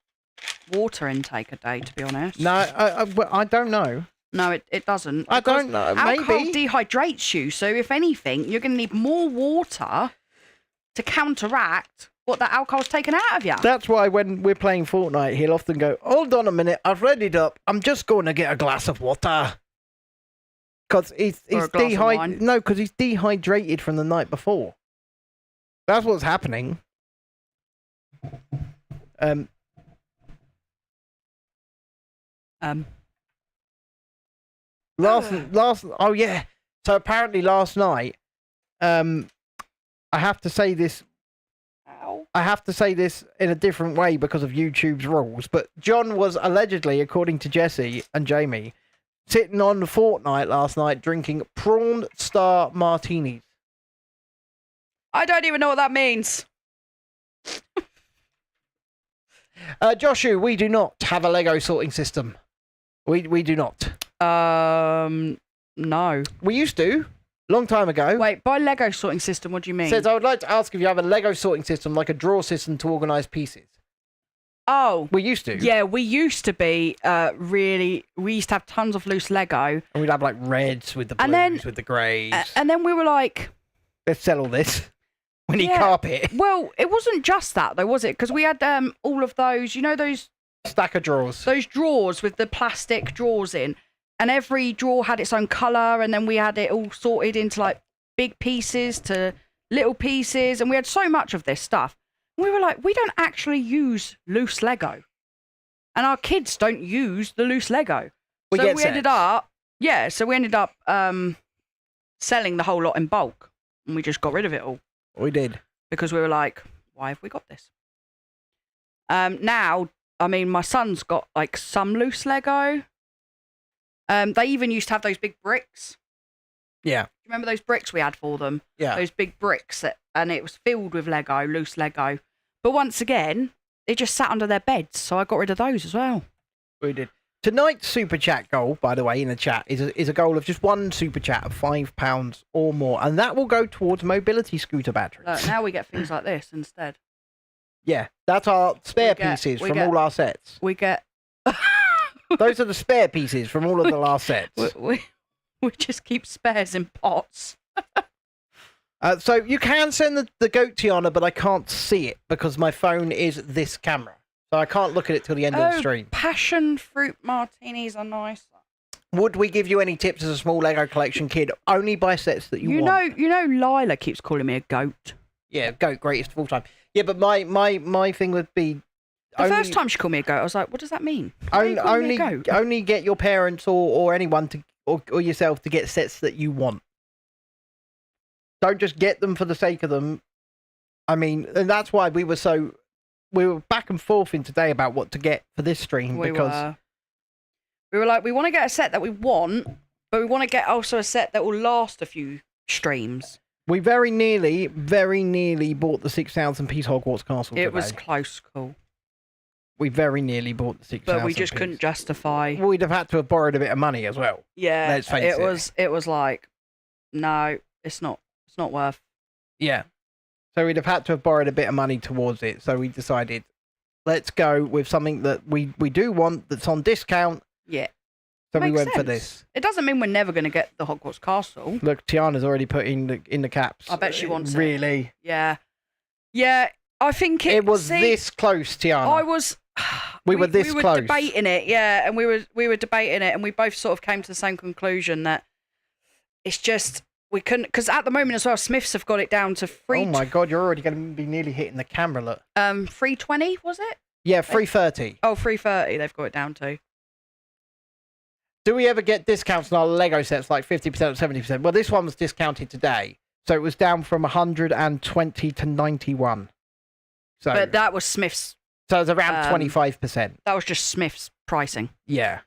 water intake a day, to be honest. No, I don't know. No, it doesn't. I don't know. Alcohol Maybe. dehydrates you, so if anything, you're going to need more water to counteract what that alcohol's taken out of you. That's why when we're playing Fortnite, he'll often go, hold on a minute, I've read it up. I'm just going to get a glass of water. Because he's dehydrated. No, because he's dehydrated from the night before. That's what's happening. Oh yeah. So apparently last night, I have to say this. I have to say this in a different way because of YouTube's rules. But John was allegedly, according to Jesse and Jamie, sitting on Fortnite last night drinking Prawn Star martinis. I don't even know what that means. Joshu, we do not have a Lego sorting system. We do not. No. We used to. Long time ago. Wait, by Lego sorting system, what do you mean? Says, I would like to ask if you have a Lego sorting system, like a drawer system to organise pieces. Oh. We used to. Yeah, we used to be we used to have tons of loose Lego. And we'd have like reds with the blues, with the greys. And then we were like... Let's sell all this. We need carpet. Well, it wasn't just that though, was it? Because we had all of those, you know those... Stack of drawers. Those drawers with the plastic drawers in. And every drawer had its own colour, and then we had it all sorted into like big pieces to little pieces, and we had so much of this stuff. And we were like, we don't actually use loose Lego. And our kids don't use the loose Lego. So we ended up selling the whole lot in bulk, and we just got rid of it all. We did. Because we were like, why have we got this? Now, I mean, my son's got like some loose Lego. They even used to have those big bricks. Yeah. Remember those bricks we had for them? Yeah. Those big bricks, and it was filled with Lego, loose Lego. But once again, it just sat under their beds, so I got rid of those as well. We did. Tonight's super chat goal, by the way, in the chat is a goal of just one super chat of £5 or more, and that will go towards mobility scooter batteries. Look, now we get things like this instead. Yeah, that's our spare pieces from all our sets. We get. Those are the spare pieces from all of the last sets. We just keep spares in pots. So you can send the goat Tiana, but I can't see it because my phone is this camera. So I can't look at it till the end of the stream. Passion fruit martinis are nice. Would we give you any tips as a small Lego collection kid? Only buy sets that you want. You know, Lila keeps calling me a goat. Yeah, goat, greatest of all time. Yeah, but my thing would be... The first time she called me a goat, I was like, what does that mean? Only get your parents or anyone to or yourself to get sets that you want. Don't just get them for the sake of them. I mean, and that's why we were back and forth in today about what to get for this stream because we were like, we want to get a set that we want, but we want to get also a set that will last a few streams. We very nearly bought the 6,000 piece Hogwarts castle. It was close call. We very nearly bought the 6,000. But we just couldn't justify. We'd have had to have borrowed a bit of money as well. Yeah, let's face it. It was like, no, it's not worth. Yeah. So we'd have had to have borrowed a bit of money towards it. So we decided, let's go with something that we do want that's on discount. Yeah. So we went for this. It doesn't mean we're never going to get the Hogwarts castle. Look, Tiana's already put in the caps. I bet she wants it. Really? Yeah. Yeah, I think it was this close, Tiana. We were this close. We were debating it, yeah, and we were debating it, and we both sort of came to the same conclusion that it's just we couldn't, because at the moment as well, Smiths have got it down to free. Oh my god, you're already going to be nearly hitting the camera. Look. 320 was it? Yeah, 330. Oh, 330. They've got it down to. Do we ever get discounts on our Lego sets like 50% or 70%? Well, this one was discounted today, so it was down from 120 to 91. So, but that was Smiths. So it's around 25%. That was just Smith's pricing. Yeah.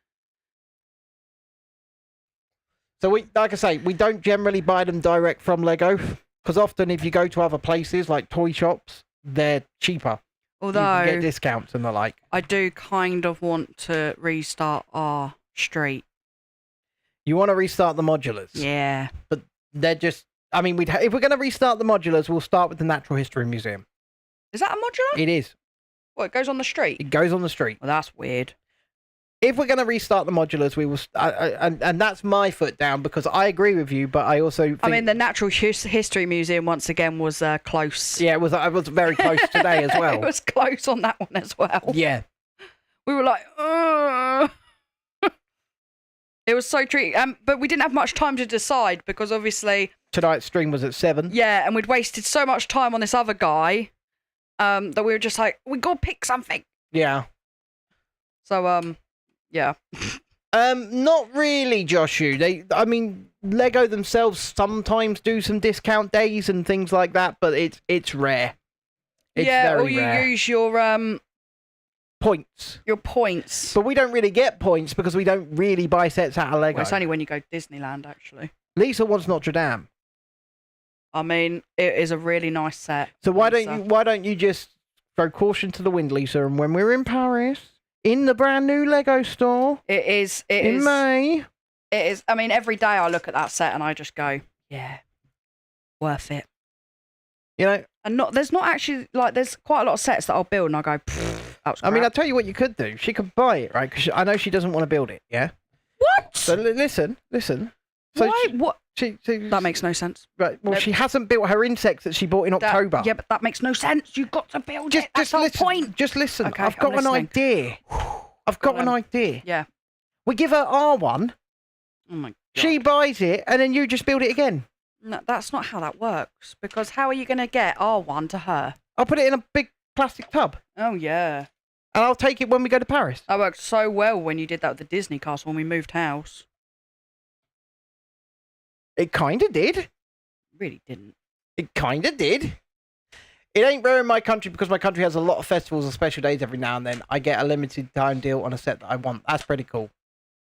So like I say, we don't generally buy them direct from Lego because often if you go to other places like toy shops, they're cheaper. Although you can get discounts and the like. I do kind of want to restart our street. You want to restart the modulars? Yeah. But they're just... I mean, if we're going to restart the modulars, we'll start with the Natural History Museum. Is that a modular? It is. What, it goes on the street? It goes on the street. Well, that's weird. If we're going to restart the modulars, we will... and that's my foot down because I agree with you, but I also think... I mean, the Natural History Museum, once again, was close. Yeah, I was very close today as well. It was close on that one as well. Yeah. We were like, ugh. It was so tricky, but we didn't have much time to decide because obviously... Tonight's stream was at 7. Yeah, and we'd wasted so much time on this other guy that we were just like, we got to pick something. Yeah. So, yeah. Not really, Joshu. I mean, Lego themselves sometimes do some discount days and things like that, but it's rare. It's very or you rare. use your points. Your points. But we don't really get points because we don't really buy sets out of Lego. Well, it's only when you go to Disneyland, actually. Lisa wants Notre Dame. I mean, it is a really nice set. So why don't you just throw caution to the wind, Lisa? And when we're in Paris, in the brand new Lego store, it is in May. It is. I mean, every day I look at that set and I just go, yeah, worth it. You know, and there's not actually like there's quite a lot of sets that I'll build and I go, that was crap. I mean, I'll tell you what you could do. She could buy it, right? Because I know she doesn't want to build it. Yeah. What? So listen. So why? What? That makes no sense. Right. Well, she hasn't built her insects that she bought in October. Yeah, but that makes no sense. You've got to build it. That's the whole point. Just listen. Okay, I've got an idea. I've got an idea. Yeah. We give her R1. Oh my God. She buys it, and then you just build it again. No, that's not how that works. Because how are you going to get R1 to her? I'll put it in a big plastic tub. Oh, yeah. And I'll take it when we go to Paris. That worked so well when you did that with the Disney castle when we moved house. It kind of did. Really didn't. It kind of did. It ain't rare in my country because my country has a lot of festivals and special days every now and then. I get a limited time deal on a set that I want. That's pretty cool.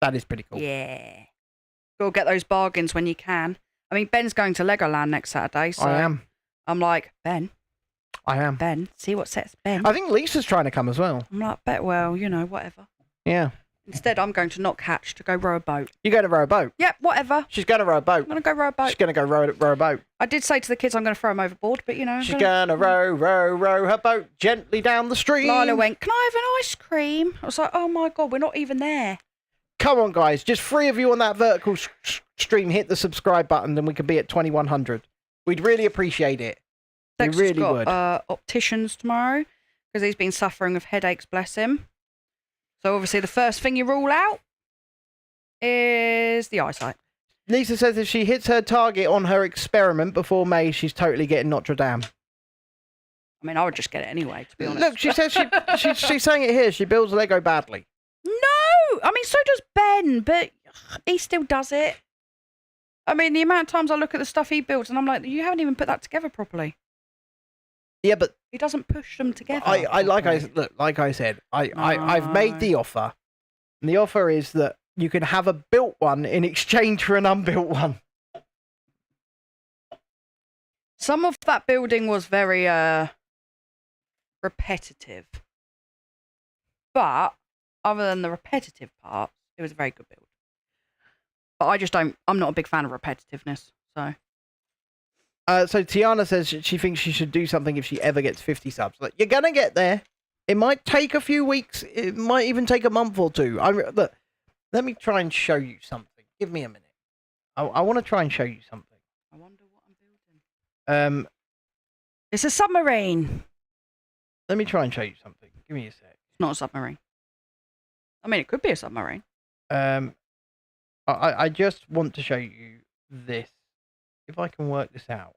That is pretty cool. Yeah. Go get those bargains when you can. I mean, Ben's going to Legoland next Saturday, so... I am. I'm like, Ben. I am. Ben, see what sets Ben. I think Lisa's trying to come as well. I'm like, well, you know, whatever. Yeah. Instead, I'm going to not catch to go row a boat. You're going to row a boat? Yep, whatever. She's going to row a boat. I'm going to go row a boat. She's going to go row a boat. I did say to the kids I'm going to throw them overboard, but you know. She's going to row her boat gently down the stream. Lila went, can I have an ice cream? I was like, oh my God, we're not even there. Come on, guys. Just 3 of you on that vertical stream. Hit the subscribe button, then we could be at 2100. We'd really appreciate it. We Dexter's really got, would. opticians tomorrow because he's been suffering of headaches, bless him. So obviously the first thing you rule out is the eyesight. Lisa says if she hits her target on her experiment before May, she's totally getting Notre Dame. I mean, I would just get it anyway, to be honest. Look, she says she's saying it here. She builds Lego badly. No! I mean, so does Ben, but he still does it. I mean, the amount of times I look at the stuff he builds and I'm like, you haven't even put that together properly. Yeah, but he doesn't push them together. Like I said, I've made the offer. And the offer is that you can have a built one in exchange for an unbuilt one. Some of that building was very repetitive. But other than the repetitive part, it was a very good build. But I'm not a big fan of repetitiveness, so. So Tiana says she thinks she should do something if she ever gets 50 subs. Look, you're going to get there. It might take a few weeks. It might even take a month or two. Look, let me try and show you something. Give me a minute. I want to try and show you something. I wonder what I'm building. It's a submarine. Let me try and show you something. Give me a sec. It's not a submarine. I mean, it could be a submarine. I just want to show you this. If I can work this out.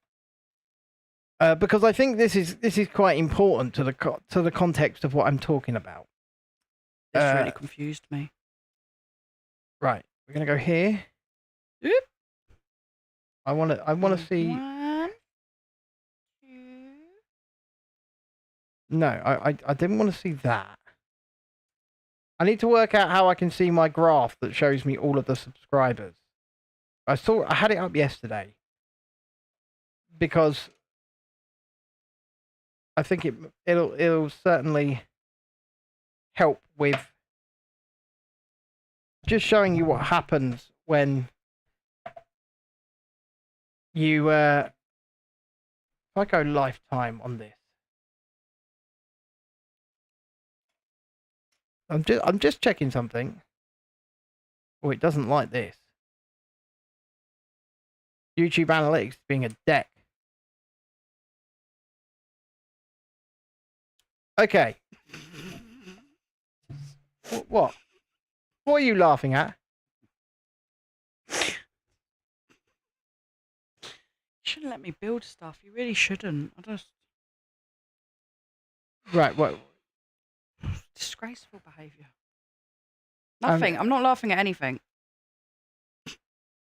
Because I think this is quite important to the context of what I'm talking about. This really confused me. Right, we're gonna go here. Oop. I want to see. 1, 2. No, I didn't want to see that. I need to work out how I can see my graph that shows me all of the subscribers. I had it up yesterday. Because I think it'll certainly help with just showing you what happens when you if I go lifetime on this. I'm just checking something. Oh, it doesn't like this. YouTube Analytics being a deck. Okay. What? What are you laughing at? You shouldn't let me build stuff. You really shouldn't. Right, what? Disgraceful behaviour. Nothing. I'm not laughing at anything.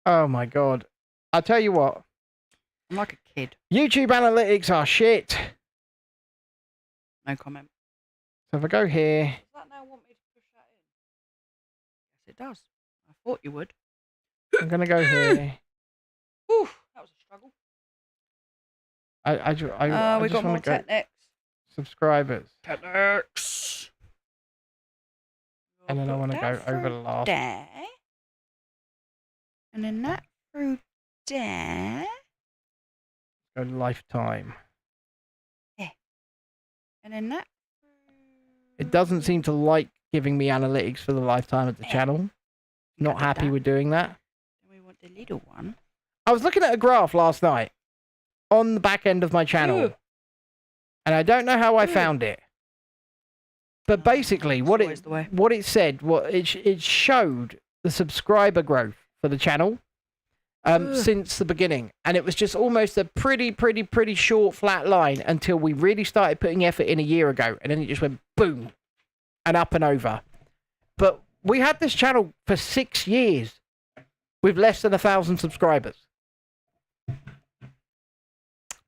Oh my God. I'll tell you what. I'm like a kid. YouTube Analytics are shit. No comment. So if I go here. Does that now want me to push that in? Yes, it does. I thought you would. I'm going to go here. Ooh, that was a struggle. I we just got more want to go. Technics. Subscribers. Technics. And then I want to go over the last. There. And then that through there. Go lifetime. Yeah. And then that. It doesn't seem to like giving me analytics for the lifetime of the channel. Not happy with doing that. We want the little one. I was looking at a graph last night on the back end of my channel. Ooh. And I don't know how I found it. But basically, what it said, it showed the subscriber growth for the channel since the beginning. And it was just almost a pretty short flat line until we really started putting effort in a year ago. And then it just went boom and up and over. But we had this channel for 6 years with less than 1,000 subscribers.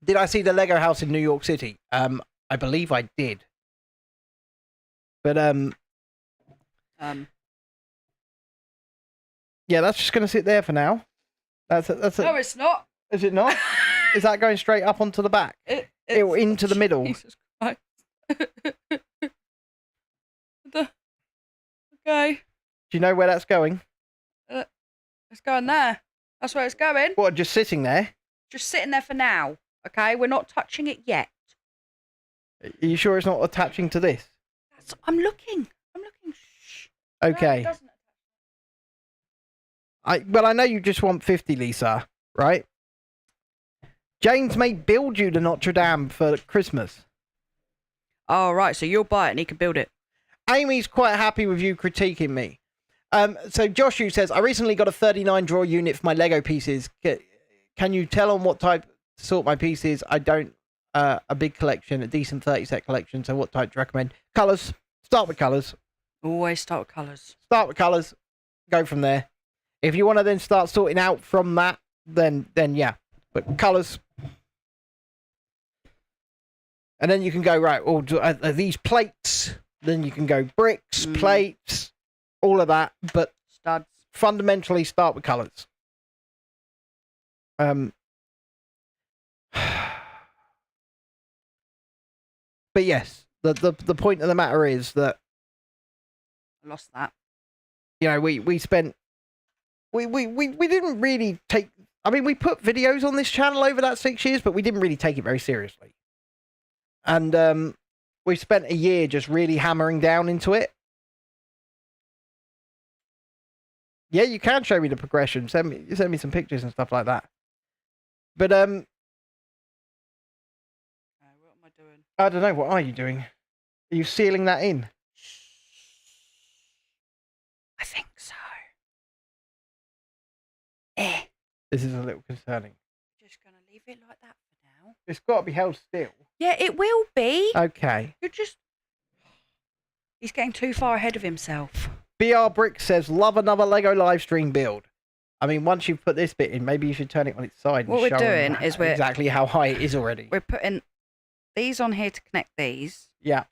Did I see the Lego house in New York City? I believe I did. But yeah, that's just going to sit there for now. That's No, it's not. Is it not? Is that going straight up onto the back? Or into the middle? Jesus Christ. Okay. Do you know where that's going? It's going there. That's where it's going. What, just sitting there? Just sitting there for now. Okay, we're not touching it yet. Are you sure it's not attaching to this? I'm looking. Shh. Okay. No, it doesn't. Well, I know you just want 50, Lisa, right? James may build you the Notre Dame for Christmas. Oh, right. So you'll buy it and he can build it. Amy's quite happy with you critiquing me. So Joshu says, I recently got a 39 drawer unit for my Lego pieces. Can you tell on what type to sort my pieces? I don't, a big collection, a decent 30 set collection. So what type do you recommend? Colours. Start with colours. Always start with colours. Start with colours. Go from there. If you want to then start sorting out from that, then yeah. But colours. And then you can go, right, or are these plates? Then you can go bricks, plates, all of that. But studs. Fundamentally start with colours. But yes, the point of the matter is that I lost that. You know, we spent we didn't really take. I mean, we put videos on this channel over that 6 years, but we didn't really take it very seriously. And we spent a year just really hammering down into it. Yeah, you can show me the progression. Send me some pictures and stuff like that. But what am I doing? I don't know. What are you doing? Are you sealing that in? I think so. This is a little concerning. Just gonna leave it like that for now. It's got to be held still. Yeah, it will be. Okay. He's getting too far ahead of himself. BR Brick says, love another Lego live stream build. I mean, once you've put this bit in, maybe you should turn it on its side. What and we're show doing them is we're exactly how high it is already. We're putting these on here to connect these. Yeah.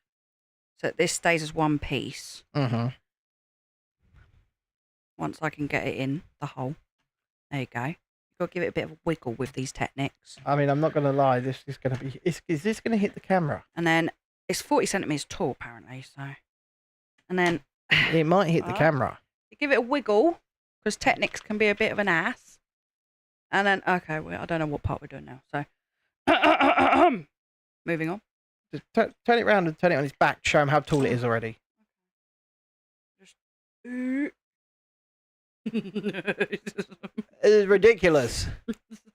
So that this stays as one piece. Mm-hmm. Once I can get it in the hole. There you go. You've got to give it a bit of a wiggle with these techniques. I mean, I'm not going to lie. This is going to be... Is this going to hit the camera? And then it's 40 centimetres tall, apparently. So, and then... It might hit the camera. You give it a wiggle, because Technics can be a bit of an ass. And then... Okay, well, I don't know what part we're doing now. So... Moving on. Just turn it round and turn it on its back to show him how tall it is already. Just... It is ridiculous.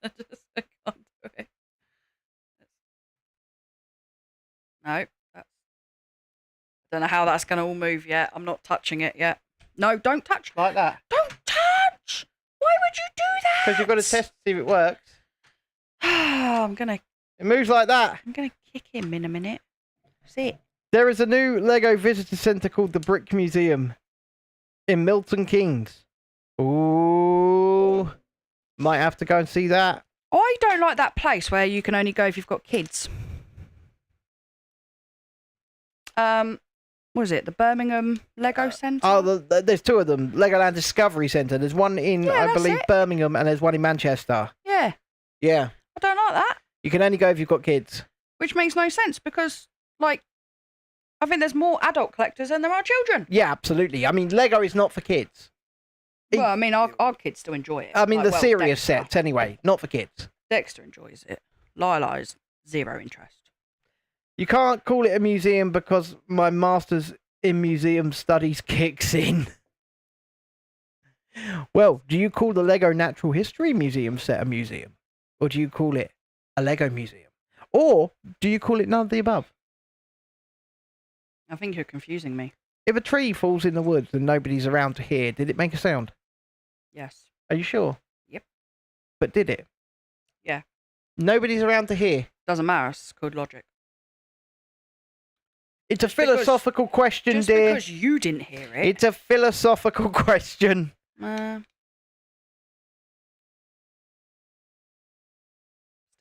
I can't do it. No, I don't know how that's going to all move yet. I'm not touching it yet. No, don't touch. Like that. Don't touch. Why would you do that? Because you've got to test to see if it works. It moves like that. I'm gonna kick him in a minute. See it. There is a new Lego visitor centre called the Brick Museum in Milton Keynes. Ooh, might have to go and see that. I don't like that place where you can only go if you've got kids. What is it? The Birmingham Lego Centre? Oh, there's two of them. Legoland Discovery Centre. There's one in, I believe, Birmingham, and there's one in Manchester. Yeah. Yeah. I don't like that. You can only go if you've got kids. Which makes no sense because, like, I think there's more adult collectors than there are children. Yeah, absolutely. I mean, Lego is not for kids. Well, I mean, our kids still enjoy it. I mean, like, the serious Dexter. sets, anyway, not for kids. Dexter enjoys it. Lila is zero interest. You can't call it a museum because my master's in museum studies kicks in. Well, do you call the Lego Natural History Museum set a museum? Or do you call it a Lego museum? Or do you call it none of the above? I think you're confusing me. If a tree falls in the woods and nobody's around to hear, did it make a sound? Yes. Are you sure? Yep. But did it? Yeah. Nobody's around to hear. Doesn't matter. It's called logic. It's a philosophical question, just dear. Just because you didn't hear it. It's a philosophical question. Still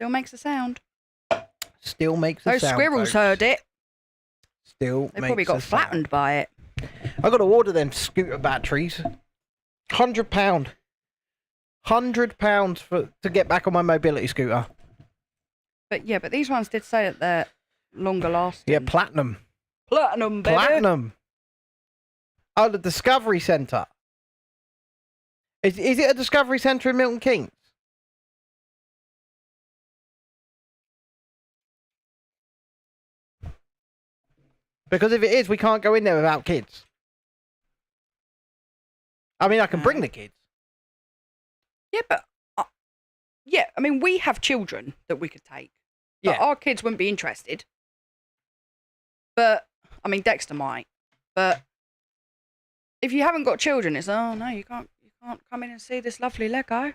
makes a sound. Still makes a Those sound. squirrels folks. heard it. Still They makes probably got a flattened sound. by it. I got to order them scooter batteries. £100. £100 to get back on my mobility scooter. But yeah, but these ones did say that they're longer lasting. Yeah, platinum. Platinum, baby. Platinum. Oh, the Discovery Centre. Is it a Discovery Centre in Milton Keynes? Because if it is, we can't go in there without kids. I mean, I can bring the kids. Yeah, but yeah, I mean, we have children that we could take. But our kids wouldn't be interested. But I mean, Dexter might. But if you haven't got children, it's oh no, you can't come in and see this lovely Lego.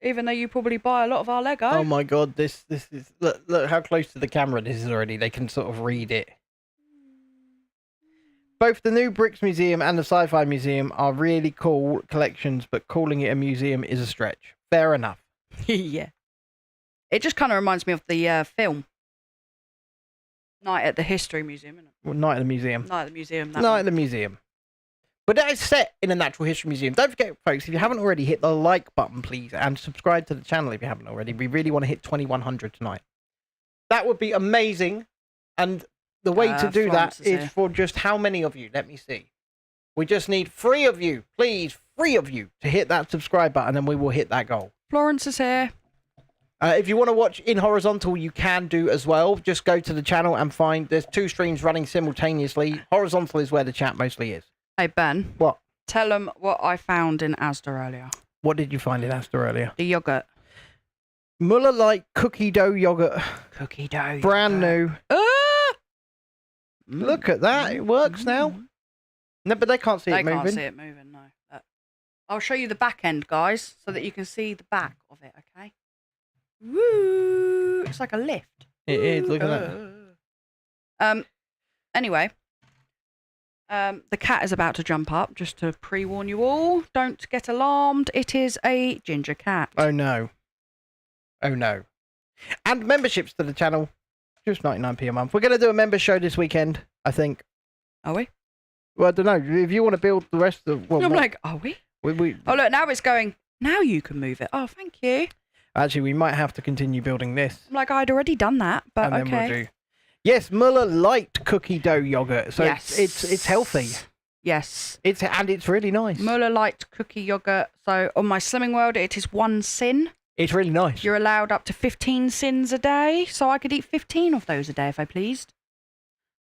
Even though you probably buy a lot of our Lego. Oh my god, this is look how close to the camera this is already. They can sort of read it. Both the new Bricks Museum and the Sci-Fi Museum are really cool collections, but calling it a museum is a stretch. Fair enough. Yeah. It just kind of reminds me of the film. Night at the History Museum, isn't it? Well, Night at the Museum. Night at the Museum. Night at the Museum. But that is set in a natural history museum. Don't forget, folks, if you haven't already, hit the like button, please, and subscribe to the channel if you haven't already. We really want to hit 2100 tonight. That would be amazing. And the way to do that is for just how many of you? Let me see. We just need 3 of you, please, 3 of you to hit that subscribe button, and we will hit that goal. Florence is here. If you want to watch in horizontal, you can do as well. Just go to the channel and find there's 2 streams running simultaneously. Horizontal is where the chat mostly is. Hey, Ben. What? Tell them what I found in Asda earlier. What did you find in Asda earlier? The yogurt. Muller Light cookie dough yogurt. Cookie dough. Brand new. Look at that. It works now. No, but they can't see it moving. They can't see it moving, no. I'll show you the back end, guys, so that you can see the back of it, okay? Woo! It's like a lift. It is. Look at that. Anyway, the cat is about to jump up. Just to pre-warn you all, don't get alarmed. It is a ginger cat. Oh no. Oh no. And memberships to the channel, just 99p a month. We're going to do a member show this weekend, I think. Are we? Well, I don't know. If you want to build the rest of... Well, I'm like, are we? Oh, look, now it's going... Now you can move it. Oh, thank you. Actually, we might have to continue building this. I'm like, I'd already done that, but and okay. Then we'll do... Yes, Muller Light cookie dough yogurt. So yes. it's healthy. Yes. And it's really nice. Muller Light cookie yogurt. So on my Slimming World, it is 1 sin. It's really nice. You're allowed up to 15 sins a day, so I could eat 15 of those a day if I pleased.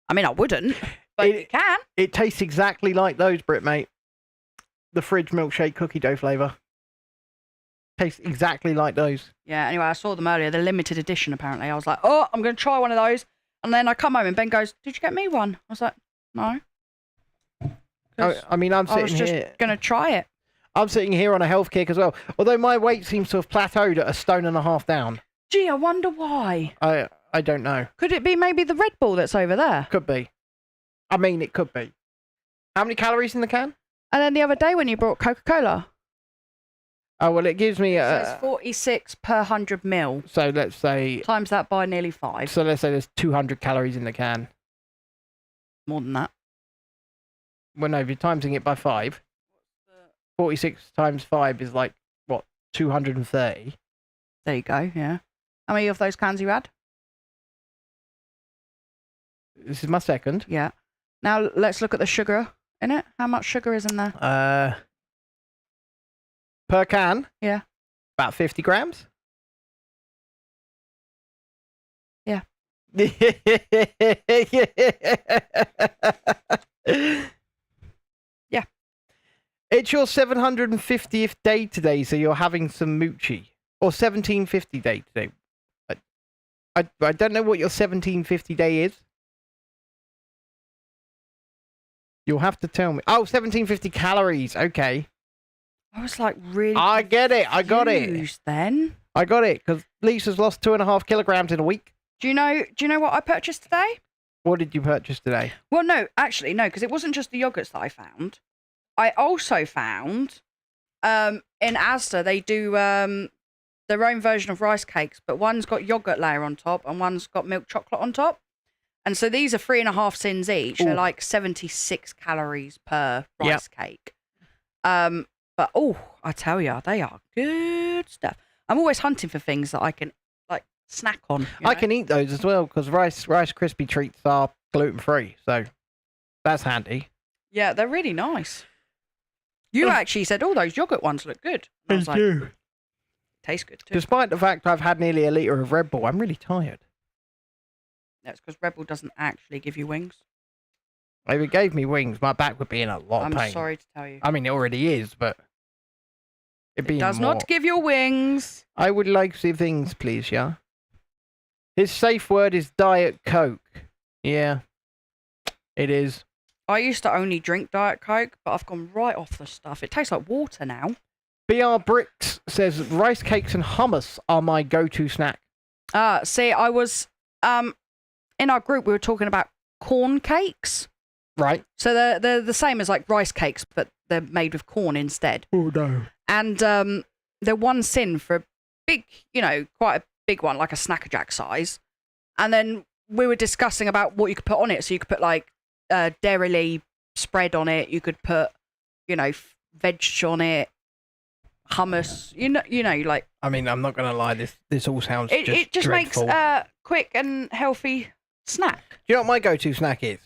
I mean, I wouldn't, but you can. It tastes exactly like those, Brit, mate. The fridge milkshake cookie dough flavour. Tastes exactly like those. Yeah, anyway, I saw them earlier. They're limited edition, apparently. I was like, oh, I'm going to try one of those. And then I come home and Ben goes, did you get me one? I was like, no. I mean, I'm sitting here. I was just going to try it. I'm sitting here on a health kick as well. Although my weight seems to have plateaued at 1.5 stone down. Gee, I wonder why. I don't know. Could it be maybe the Red Bull that's over there? Could be. I mean, it could be. How many calories in the can? And then the other day when you brought Coca-Cola. Oh, well, it gives me... so it's 46 per 100 mil. So let's say... Times that by nearly 5. So let's say there's 200 calories in the can. More than that. Well, no, if you're timesing it by 5... 46 times 5 is like, what, 230? There you go, yeah. How many of those cans you had? This is my second. Yeah. Now let's look at the sugar in it. How much sugar is in there? Per can? Yeah. About 50 grams? Yeah. Yeah. It's your 750th day today, so you're having some moochie. Or 1750 day today. I don't know what your 1750 day is. You'll have to tell me. Oh, 1750 calories. Okay. I was like really I get it. I got it. Then I got it because Lisa's lost 2.5 kilograms in a week. Do you know what I purchased today? What did you purchase today? Well, no, actually, no, because it wasn't just the yogurts that I found. I also found in Asda they do their own version of rice cakes, but one's got yogurt layer on top and one's got milk chocolate on top. And so these are 3.5 cents each. Ooh. They're like 76 calories per rice cake. But I tell you, they are good stuff. I'm always hunting for things that I can like snack on. I can eat those as well because Rice Krispie treats are gluten free, so that's handy. Yeah, they're really nice. You actually said, "Oh, those yogurt ones look good." And I was like, "Tastes good too." Despite the fact I've had nearly a litre of Red Bull, I'm really tired. That's because Red Bull doesn't actually give you wings. If it gave me wings, my back would be in a lot of pain. I'm sorry to tell you. I mean, it already is, but It does not give you wings. I would like the things, please, yeah? His safe word is Diet Coke. Yeah, it is. I used to only drink Diet Coke, but I've gone right off the stuff. It tastes like water now. BR Bricks says rice cakes and hummus are my go-to snack. See, I was in our group, we were talking about corn cakes. Right. So they're the same as like rice cakes, but they're made with corn instead. Oh, no. And they're one sin for a big, quite a big one, like a Snacker Jack size. And then we were discussing about what you could put on it. So you could put like dairy spread on it. You could put, veg on it, hummus. Like. I mean, I'm not gonna lie. This all sounds. It just dreadful. makes a quick and healthy snack. Do you know what my go-to snack is?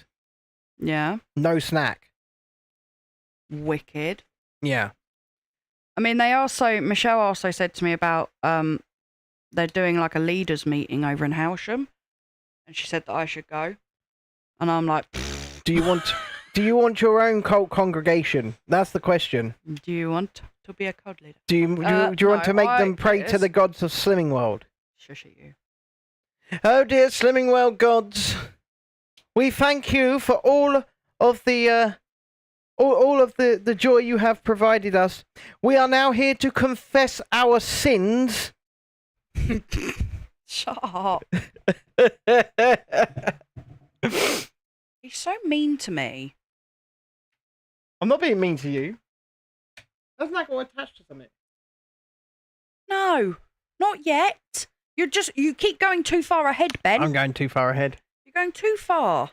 Yeah. No snack. Wicked. Yeah. I mean, Michelle also said to me about they're doing like a leaders meeting over in Howsham, and she said that I should go, and I'm like, do you want your own cult congregation? That's the question. Do you want to be a cult leader? Do you want to make them pray to the gods of Slimming World? Shush at you. Oh dear Slimming World gods, we thank you for all of the joy you have provided us. We are now here to confess our sins. Shut up. He's so mean to me. I'm not being mean to you. Doesn't that go attached to something? No, not yet. You keep going too far ahead, Ben. I'm going too far ahead. You're going too far.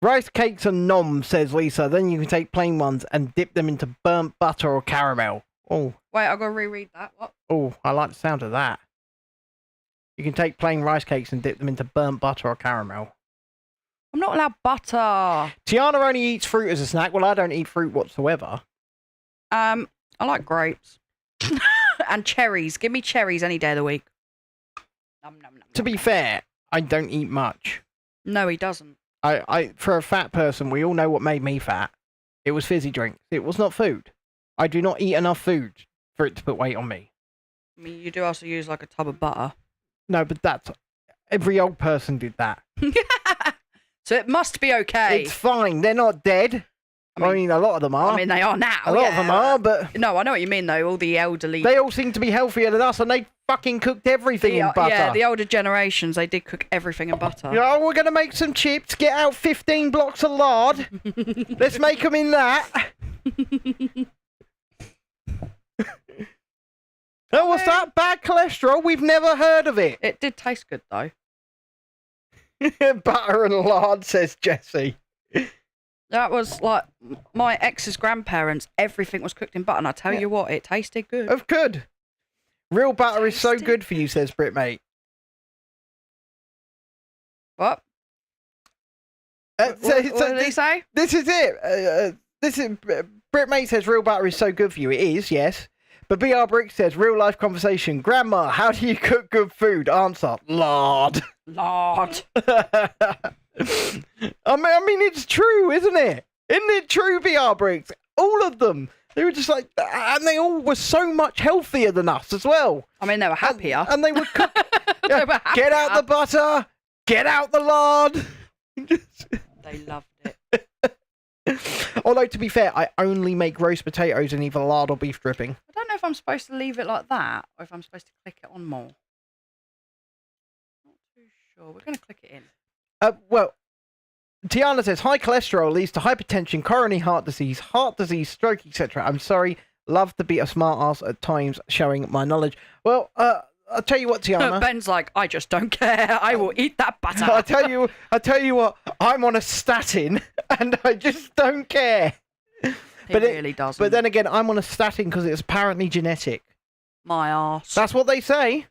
Rice cakes and nom, says Lisa. Then you can take plain ones and dip them into burnt butter or caramel. Oh. Wait, I've got to reread that. What? Oh, I like the sound of that. You can take plain rice cakes and dip them into burnt butter or caramel. I'm not allowed butter. Tiana only eats fruit as a snack. Well, I don't eat fruit whatsoever. I like grapes. And cherries. Give me cherries any day of the week. Nom, nom, nom, To be fair, I don't eat much. No, he doesn't. I for a fat person, we all know what made me fat. It was fizzy drinks. It was not food. I do not eat enough food for it to put weight on me. I mean, you do also use like a tub of butter. No, but that's... Every old person did that. So it must be okay. It's fine. They're not dead. I mean, a lot of them are. I mean, they are now. A lot of them are, but... No, I know what you mean, though. All the elderly... They all seem to be healthier than us, and they fucking cooked everything in butter. Yeah, the older generations, they did cook everything in butter. Oh, we're going to make some chips. Get out 15 blocks of lard. Let's make them in that. Oh, what's that? Bad cholesterol? We've never heard of it. It did taste good, though. Butter and lard, says Jessie. That was like my ex's grandparents. Everything was cooked in butter, and I tell you what, it tasted good. Of good. Real butter is so good for you, says Britmate. What? What did he say? This is it. Britmate says real butter is so good for you. It is, yes. But BR Brick says real life conversation. Grandma, how do you cook good food? Answer: lard. Lard. I mean, it's true, isn't it? Isn't it true, BR Bricks? All of them. They were just like, and they all were so much healthier than us as well. I mean, they were happier. And they would cook. They were happier. Get out the butter. Get out the lard. They loved it. Although, to be fair, I only make roast potatoes in either lard or beef dripping. I don't know if I'm supposed to leave it like that, or if I'm supposed to click it on more. Not too sure. We're going to click it in. Well, Tiana says high cholesterol leads to hypertension, coronary heart disease, stroke, etc. I'm sorry, love to be a smart ass at times, showing my knowledge. Well, I'll tell you what, Tiana. Ben's like, I just don't care. I will eat that butter. I tell you what. I'm on a statin, and I just don't care. But it really doesn't. But then again, I'm on a statin because it's apparently genetic. My arse. That's what they say.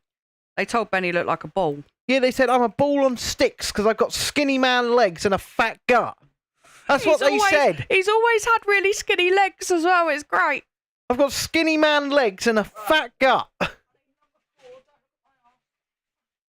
They told Ben he looked like a ball. Yeah, they said I'm a ball on sticks because I've got skinny man legs and a fat gut. That's what they said. He's always had really skinny legs as well. It's great. I've got skinny man legs and a fat gut.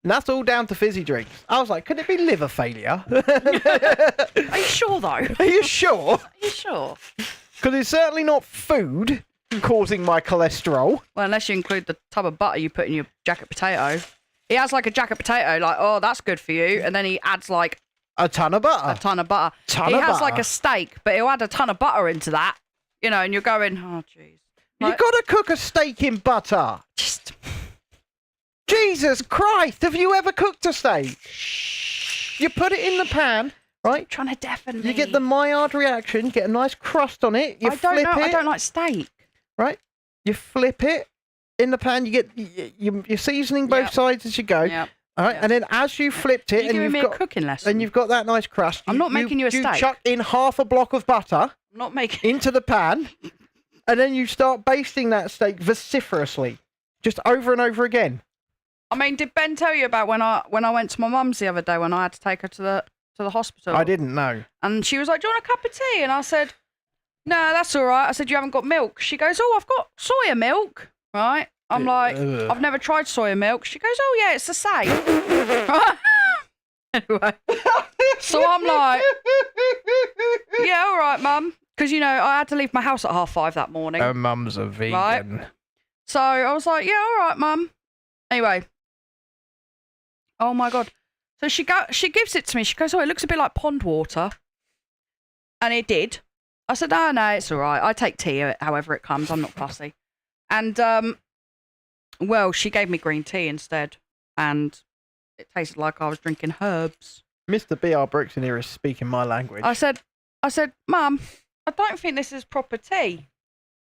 And that's all down to fizzy drinks. I was like, could it be liver failure? Are you sure, though? Are you sure? Are you sure? Because it's certainly not food causing my cholesterol. Well, unless you include the tub of butter you put in your jacket potato. He has like a jacket potato, like, oh, that's good for you. And then he adds like a ton of butter. He has like a steak, but he'll add a ton of butter into that, you know, and you're going, oh, jeez. Like, you got to cook a steak in butter. Just... Jesus Christ, have you ever cooked a steak? You put it in the pan, right? Stop trying to deafen me. You get the Maillard reaction, you get a nice crust on it, you flip it. I don't like steak. Right? You flip it in the pan, you get you're seasoning both sides as you go. Yep. All right, and then as you flipped it, You're giving me a cooking lesson. and you've got that nice crust. I'm not making you a steak. You chuck in half a block of butter I'm not making into the pan, and then you start basting that steak vociferously, just over and over again. I mean, did Ben tell you about when I went to my mum's the other day when I had to take her to the hospital? I didn't know. And she was like, "Do you want a cup of tea?" And I said, "No, that's all right." I said, "You haven't got milk." She goes, "Oh, I've got soya milk." Right? I'm like, "I've never tried soya milk." She goes, "Oh yeah, it's the same." Anyway, so I'm like, "Yeah, all right, mum," because you know I had to leave my house at 5:30 that morning. Her mum's a vegan. Right? So I was like, "Yeah, all right, mum." Anyway. Oh my God. So she gives it to me. She goes, "Oh, it looks a bit like pond water." And it did. I said, "Oh, no, it's all right. I take tea however it comes. I'm not fussy." And, well, she gave me green tea instead. And it tasted like I was drinking herbs. Mr. B.R. Brooks in here is speaking my language. I said, "Mum, I don't think this is proper tea."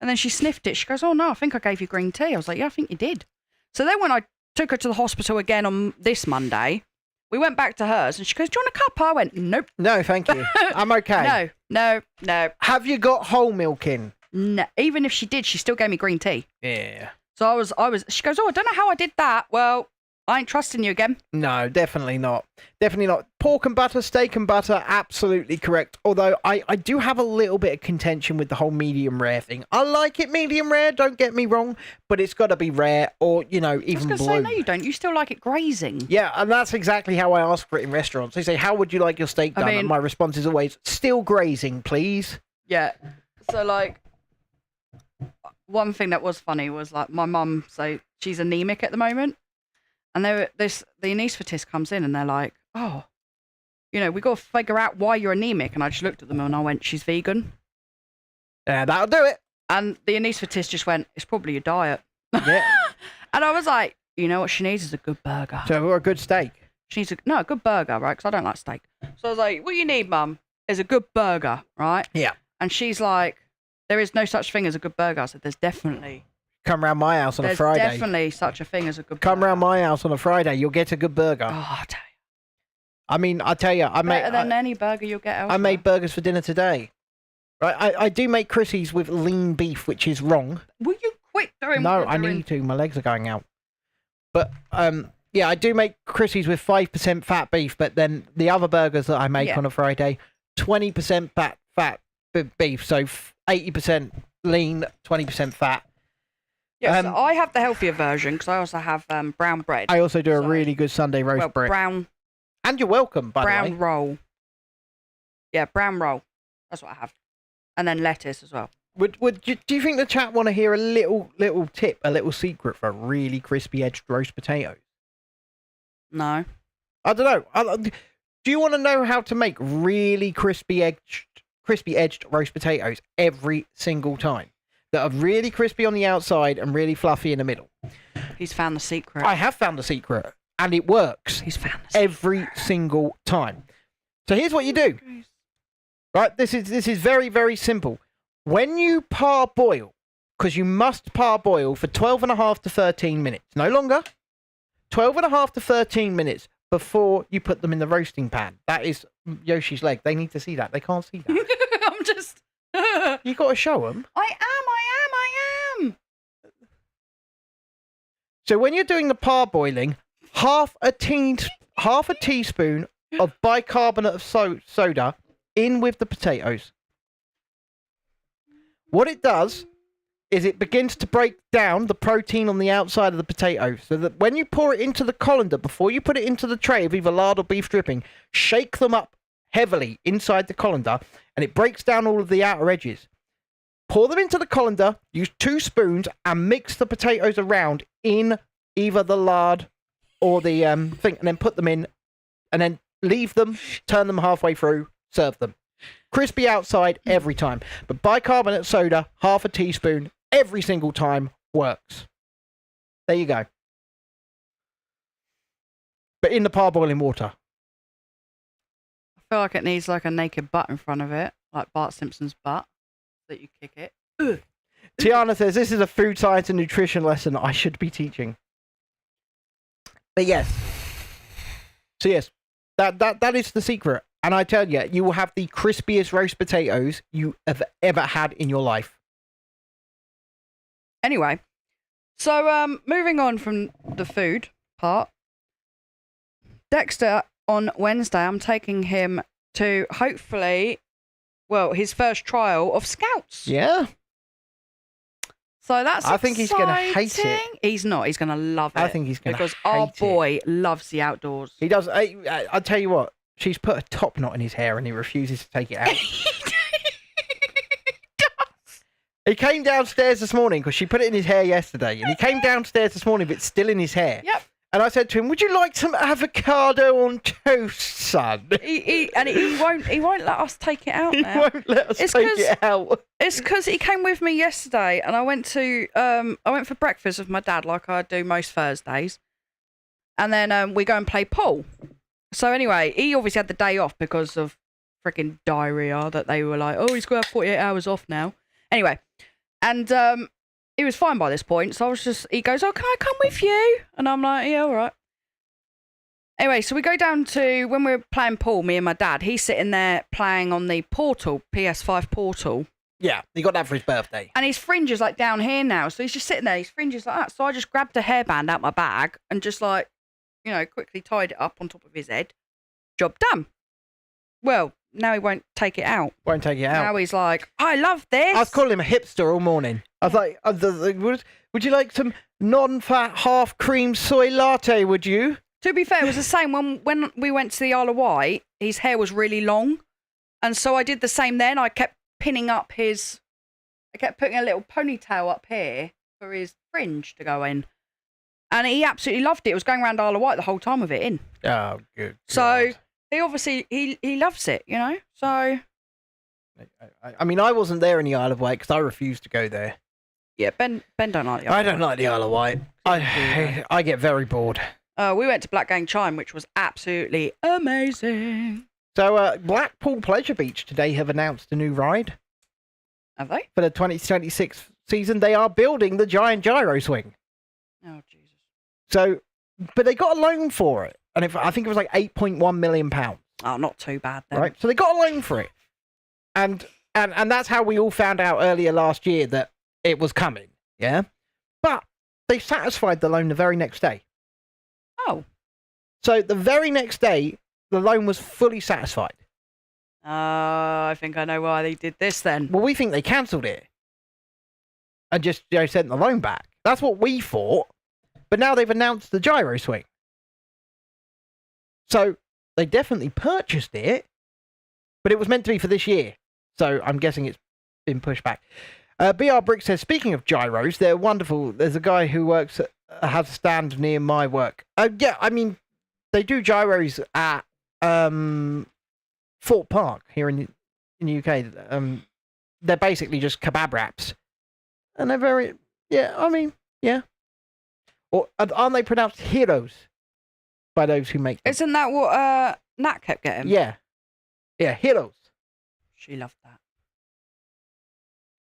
And then she sniffed it. She goes, "Oh, no, I think I gave you green tea." I was like, "Yeah, I think you did." So then when I took her to the hospital again on this Monday, we went back to hers and she goes, "Do you want a cuppa?" I went, "Nope." No, thank you. I'm okay. No. Have you got whole milk in? No. Even if she did, she still gave me green tea. Yeah. So I was, she goes, "Oh, I don't know how I did that." Well, I ain't trusting you again. No, definitely not. Definitely not. Pork and butter, steak and butter, absolutely correct. Although I do have a little bit of contention with the whole medium rare thing. I like it medium rare, don't get me wrong, but it's got to be rare or, you know, even blue. I was going to say, no, you don't. You still like it grazing. Yeah, and that's exactly how I ask for it in restaurants. They say, "How would you like your steak done?" And my response is always, "Still grazing, please." Yeah. So, like, one thing that was funny was, like, my mum, so she's anemic at the moment. And the anaesthetist comes in and they're like, "Oh, you know, we got to figure out why you're anemic." And I just looked at them and I went, "She's vegan." Yeah, that'll do it. And the anaesthetist just went, "It's probably your diet." Yeah. And I was like, you know what she needs is a good burger. So, or a good steak. She needs a good burger, right? Because I don't like steak. So I was like, "What you need, mum, is a good burger, right?" Yeah. And she's like, "There is no such thing as a good burger." I said, "There's definitely. Come round my house on a Friday. There's definitely such a thing as a good burger. Come round my house on a Friday, you'll get a good burger." Oh, I tell you. I mean, I tell you, Better than any burger you'll get elsewhere. I made burgers for dinner today. Right, I do make Chrissy's with lean beef, which is wrong. Will you quit doing No, what I you're doing? need to. My legs are going out. But yeah, I do make Chrissy's with 5% fat beef. But then the other burgers that I make on a Friday, 20% fat beef, so 80% lean, 20% fat. Yes, so I have the healthier version because I also have brown bread. I also do a really good Sunday roast bread. Brown. And you're welcome, by the way. Brown roll. Yeah, brown roll. That's what I have. And then lettuce as well. Do you think the chat want to hear a little tip, a little secret for really crispy edged roast potatoes? No. I don't know. Do you want to know how to make really crispy edged roast potatoes every single time? That are really crispy on the outside and really fluffy in the middle. He's found the secret. I have found the secret, and it works. He's found the secret. Every single time. So here's what you do. Right, this is very, very simple. When you parboil, because you must parboil for 12.5 to 13 minutes, no longer, 12.5 to 13 minutes before you put them in the roasting pan. That is Yoshi's leg. They need to see that. They can't see that. I'm just... You got to show them. I am. So when you're doing the parboiling, half a teaspoon of bicarbonate of soda in with the potatoes. What it does is it begins to break down the protein on the outside of the potato, so that when you pour it into the colander, before you put it into the tray of either lard or beef dripping, shake them up heavily inside the colander, and it breaks down all of the outer edges. Pour them into the colander, use 2 spoons, and mix the potatoes around in either the lard or the thing, and then put them in, and then leave them, turn them halfway through, serve them. Crispy outside every time. But bicarbonate soda, half a teaspoon, every single time works. There you go. But in the parboiling water. I feel like it needs like a naked butt in front of it, like Bart Simpson's butt, that you kick it. Ugh. Tiana says, this is a food science and nutrition lesson I should be teaching. But yes. So yes, that is the secret. And I tell you, you will have the crispiest roast potatoes you have ever had in your life. Anyway, so moving on from the food part, Dexter, on Wednesday, I'm taking him to hopefully, well, his first trial of Scouts. Yeah. So that's I think he's going to hate it. He's not. He's going to love it. I think he's going to hate it. Because our boy loves the outdoors. He does. I'll tell you what. She's put a top knot in his hair and he refuses to take it out. He came downstairs this morning because she put it in his hair yesterday, and he came downstairs this morning, but it's still in his hair. Yep. And I said to him, "Would you like some avocado on toast, son?" He won't let us take it out. He now. won't let us take it out. It's because he came with me yesterday, and I went for breakfast with my dad, like I do most Thursdays, and then we go and play pool. So anyway, he obviously had the day off because of freaking diarrhea. That they were like, "Oh, he's got to have 48 hours off now." Anyway, and he was fine by this point. So he goes, "Oh, can I come with you?" And I'm like, "Yeah, all right." Anyway, so we go down to, when we were playing pool, me and my dad, he's sitting there playing on the Portal, PS5 Portal. Yeah, he got that for his birthday. And his fringe is like down here now. So he's just sitting there, his fringe is like that. So I just grabbed a hairband out my bag and just like, quickly tied it up on top of his head. Job done. Well, now he won't take it out. Won't take it out. Now he's like, "I love this." I was calling him a hipster all morning. I was like, would you like some non-fat half-cream soy latte, would you? To be fair, it was the same when we went to the Isle of Wight. His hair was really long. And so I did the same then. I kept putting a little ponytail up here for his fringe to go in. And he absolutely loved it. It was going around Isle of Wight the whole time with it in. Oh, good. So God. he obviously, he loves it, So... I mean, I wasn't there in the Isle of Wight because I refused to go there. Yeah, Ben don't like the Isle I don't like the Isle of Wight. I get very bored. We went to Blackgang Chine, which was absolutely amazing. So, Blackpool Pleasure Beach today have announced a new ride. Have they? For the 2026 season, they are building the giant gyro swing. Oh, Jesus. So, but they got a loan for it. And I think it was like £8.1 million. Oh, not too bad then. Right? So they got a loan for it. And that's how we all found out earlier last year that it was coming. Yeah? But they satisfied the loan the very next day. Oh. So the very next day, the loan was fully satisfied. I think I know why they did this then. Well, we think they cancelled it and just sent the loan back. That's what we thought. But now they've announced the gyro swing. So they definitely purchased it, but it was meant to be for this year. So I'm guessing it's been pushed back. BR Brick says, speaking of gyros, they're wonderful. There's a guy who has a stand near my work. Yeah, I mean, they do gyros at Fort Park here in the UK. They're basically just kebab wraps. And they're very, yeah, I mean, yeah. Or aren't they pronounced heroes by those who make them? Isn't that what Nat kept getting? Yeah. Yeah, heroes. She loved that.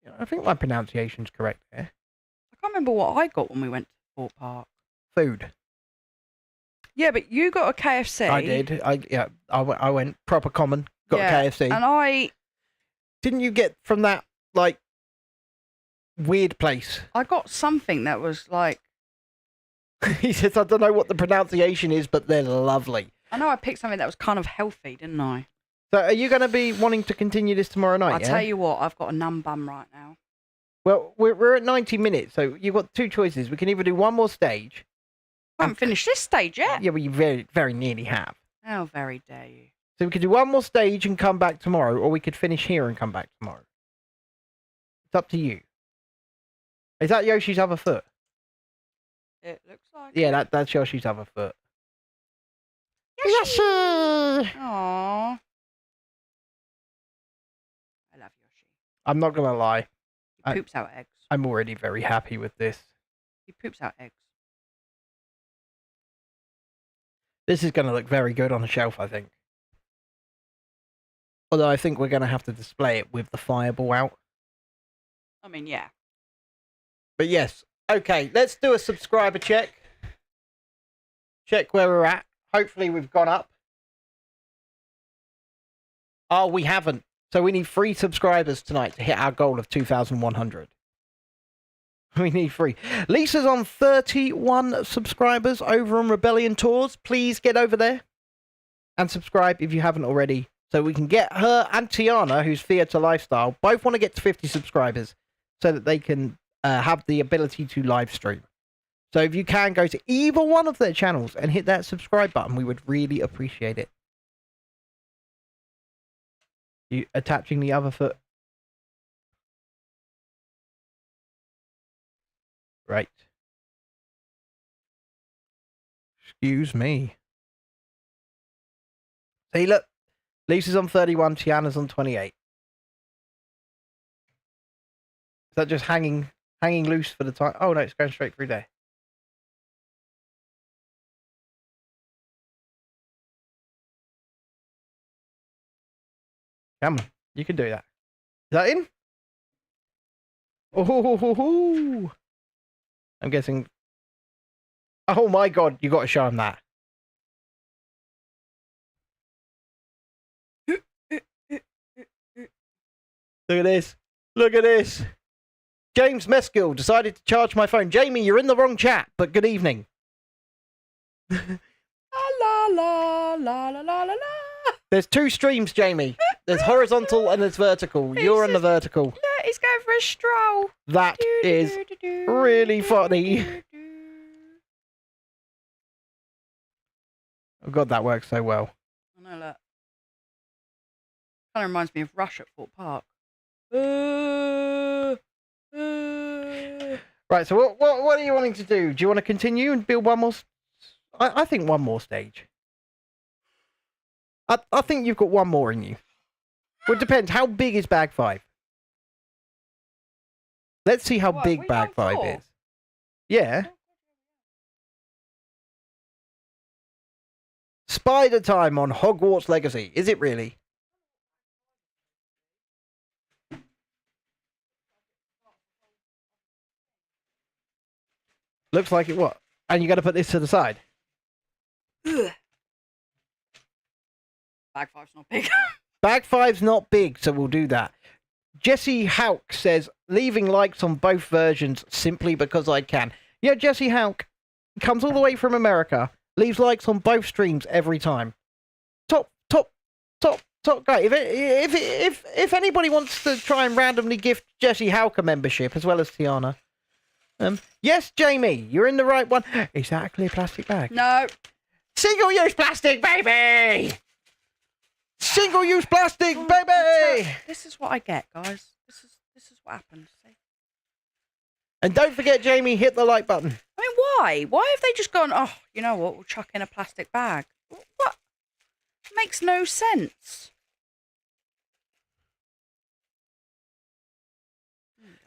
Yeah, I think my pronunciation's correct there. I can't remember what I got when we went to Fort Park. Food. Yeah, but you got a KFC. I did. I went proper common, got a KFC. And I... Didn't you get from that, like, weird place? I got something that was like... He says, I don't know what the pronunciation is, but they're lovely. I know I picked something that was kind of healthy, didn't I? So are you going to be wanting to continue this tomorrow night? I'll tell you what, I've got a numb bum right now. Well, we're at 90 minutes, so you've got two choices. We can either do one more stage. I haven't finished this stage yet. Yeah, but you very, very nearly have. How very dare you. So we could do one more stage and come back tomorrow, or we could finish here and come back tomorrow. It's up to you. Is that Yoshi's other foot? It looks like. Yeah, that's Yoshi's other foot. Yoshi! Yoshi! Aww. I love Yoshi. I'm not going to lie. He poops out eggs. I'm already very happy with this. He poops out eggs. This is going to look very good on the shelf, I think. Although I think we're going to have to display it with the fireball out. I mean, yeah. But yes. Okay, let's do a subscriber check. Check where we're at. Hopefully we've gone up. Oh, we haven't. So we need 3 subscribers tonight to hit our goal of 2,100. We need 3. Lisa's on 31 subscribers over on Rebellion Tours. Please get over there and subscribe if you haven't already, so we can get her and Tiana, who's Theatre Lifestyle, both want to get to 50 subscribers so that they can have the ability to live stream. So if you can go to either one of their channels and hit that subscribe button, we would really appreciate it. You attaching the other foot? Right. Excuse me. See, look. Lisa's on 31, Tiana's on 28. Is that just hanging loose for the time? Oh, no, it's going straight through there. Come on, you can do that. Is that in? Oh, I'm guessing. Oh my God, you got to show him that. Look at this. Look at this. James Meskill decided to charge my phone. Jamie, you're in the wrong chat, but good evening. La la la la la la la. There's 2 streams, Jamie. There's horizontal and there's vertical. You're on the vertical. Look, he's going for a stroll. That is really funny. Oh God, that works so well. I know that. Kind of reminds me of Rush at Fort Park. Right, so what are you wanting to do? Do you want to continue and build one more? I think one more stage. I think you've got one more in you. Well, it depends. How big is bag 5? Let's see how big bag 5 is. Yeah. Spider time on Hogwarts Legacy. Is it really? Looks like it. What? And you got to put this to the side. Ugh. Bag 5's not big. Bag 5's not big, so we'll do that. Jesse Hauk says, leaving likes on both versions simply because I can. Yeah, Jesse Hauk comes all the way from America, leaves likes on both streams every time. Top guy. If anybody wants to try and randomly gift Jesse Hauk a membership, as well as Tiana. Yes, Jamie, you're in the right one. Is that actually a plastic bag? No. Single-use plastic, baby! Single-use plastic, baby! This is what I get, guys. This is what happens. See? And don't forget, Jamie, hit the like button. I mean, why? Why have they just gone, oh, you know what, we'll chuck in a plastic bag? What? Makes no sense.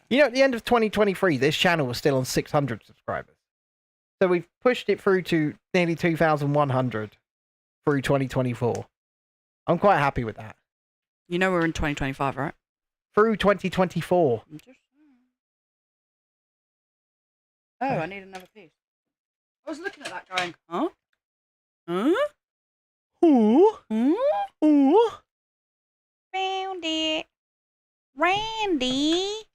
You know, at the end of 2023, this channel was still on 600 subscribers. So we've pushed it through to nearly 2,100 through 2024. I'm quite happy with that. You know we're in 2025, right? Through 2024. Oh, I need another piece. I was looking at that going, huh? Huh? Ooh. Ooh. Found it. Randy.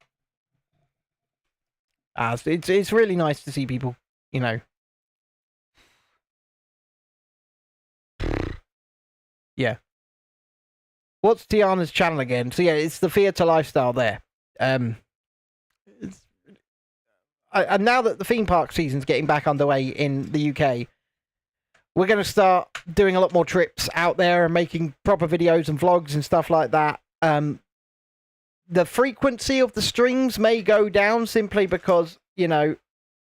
It's really nice to see people, you know. Yeah. What's Tiana's channel again? So yeah, it's the theatre lifestyle there. It's, and now that the theme park season's getting back underway in the UK, we're going to start doing a lot more trips out there and making proper videos and vlogs and stuff like that. The frequency of the streams may go down simply because, you know,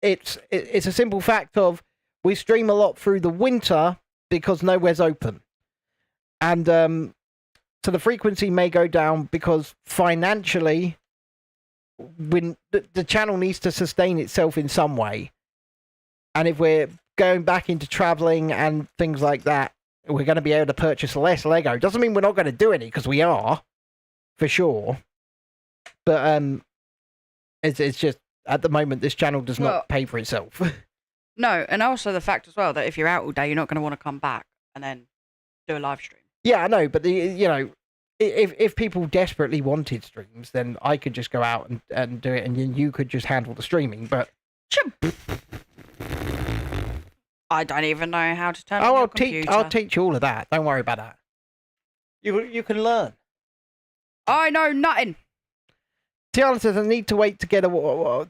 it's a simple fact of we stream a lot through the winter because nowhere's open. And so the frequency may go down because financially, when the channel needs to sustain itself in some way. And if we're going back into traveling and things like that, we're going to be able to purchase less Lego. Doesn't mean we're not going to do any, because we are, for sure. But it's just, at the moment, this channel does not pay for itself. No, and also the fact as well that if you're out all day, you're not going to want to come back and then do a live stream. Yeah, I know, but you know, if people desperately wanted streams, then I could just go out and do it, and then you could just handle the streaming. But I don't even know how to turn on your computer. I'll teach you all of that. Don't worry about that. You can learn. I know nothing. Tiana says I need to wait to get a while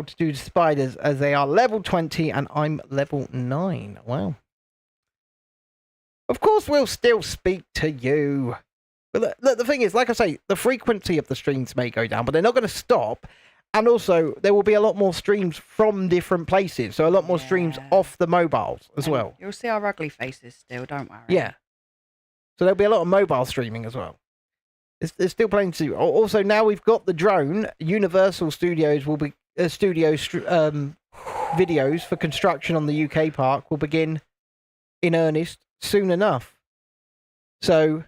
to do the spiders, as they are level 20 and I'm level 9. Wow. Of course, we'll still speak to you. But the thing is, like I say, the frequency of the streams may go down, but they're not going to stop. And also, there will be a lot more streams from different places. So a lot more streams off the mobiles as well. You'll see our ugly faces still, don't worry. Yeah. So there'll be a lot of mobile streaming as well. There's still plenty to do. Also, now we've got the drone, Universal Studios will be... videos for construction on the UK park will begin in earnest soon enough. So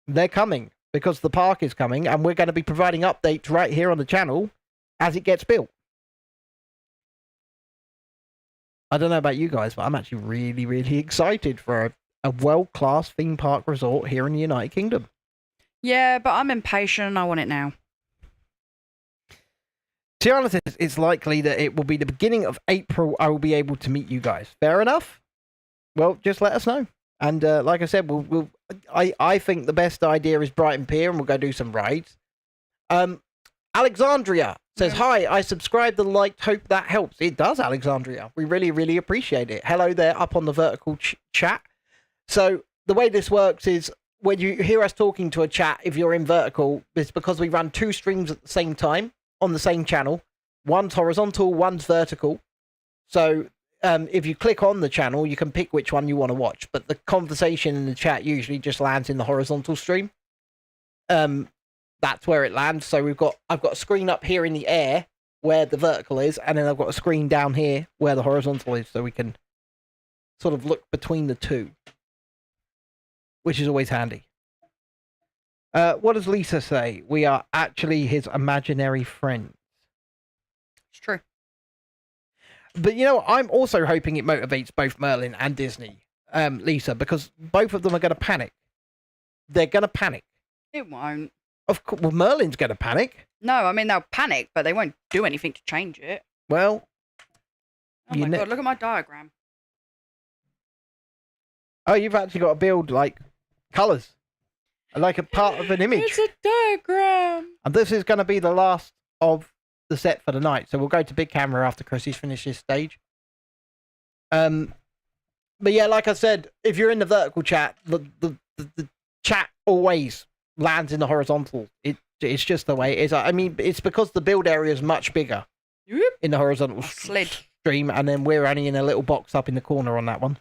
they're coming because the park is coming, and we're going to be providing updates right here on the channel as it gets built. I don't know about you guys, but I'm actually really, really excited for a world-class theme park resort here in the United Kingdom. Yeah, but I'm impatient. I want it now. Tiana says it's likely that it will be the beginning of April I will be able to meet you guys. Fair enough. Well, just let us know. And like I said, I think the best idea is Brighton Pier, and we'll go do some rides. Alexandria says, hi, I subscribed and liked. Hope that helps. It does, Alexandria. We really, really appreciate it. Hello there up on the vertical chat. So the way this works is when you hear us talking to a chat, if you're in vertical, it's because we run 2 streams at the same time on the same channel. One's horizontal, one's vertical. So if you click on the channel, you can pick which one you want to watch. But the conversation in the chat usually just lands in the horizontal stream. That's where it lands. So I've got a screen up here in the air where the vertical is, and then I've got a screen down here where the horizontal is, so we can sort of look between the two, which is always handy. What does Lisa say? We are actually his imaginary friends. It's true. But, you know, I'm also hoping it motivates both Merlin and Disney, Lisa, because both of them are going to panic. They're going to panic. It won't. Of course, well, Merlin's going to panic. No, I mean, they'll panic, but they won't do anything to change it. Well... Oh my God, look at my diagram. Oh, you've actually got to build, like, colours. Like a part of an image. It's a diagram. And this is going to be the last of the set for the night. So we'll go to big camera after Chrissy's finished his stage. But yeah, like I said, if you're in the vertical chat, the chat always lands in the horizontal. It's just the way it is. I mean, it's because the build area is much bigger in the horizontal stream, and then we're only in a little box up in the corner on that one.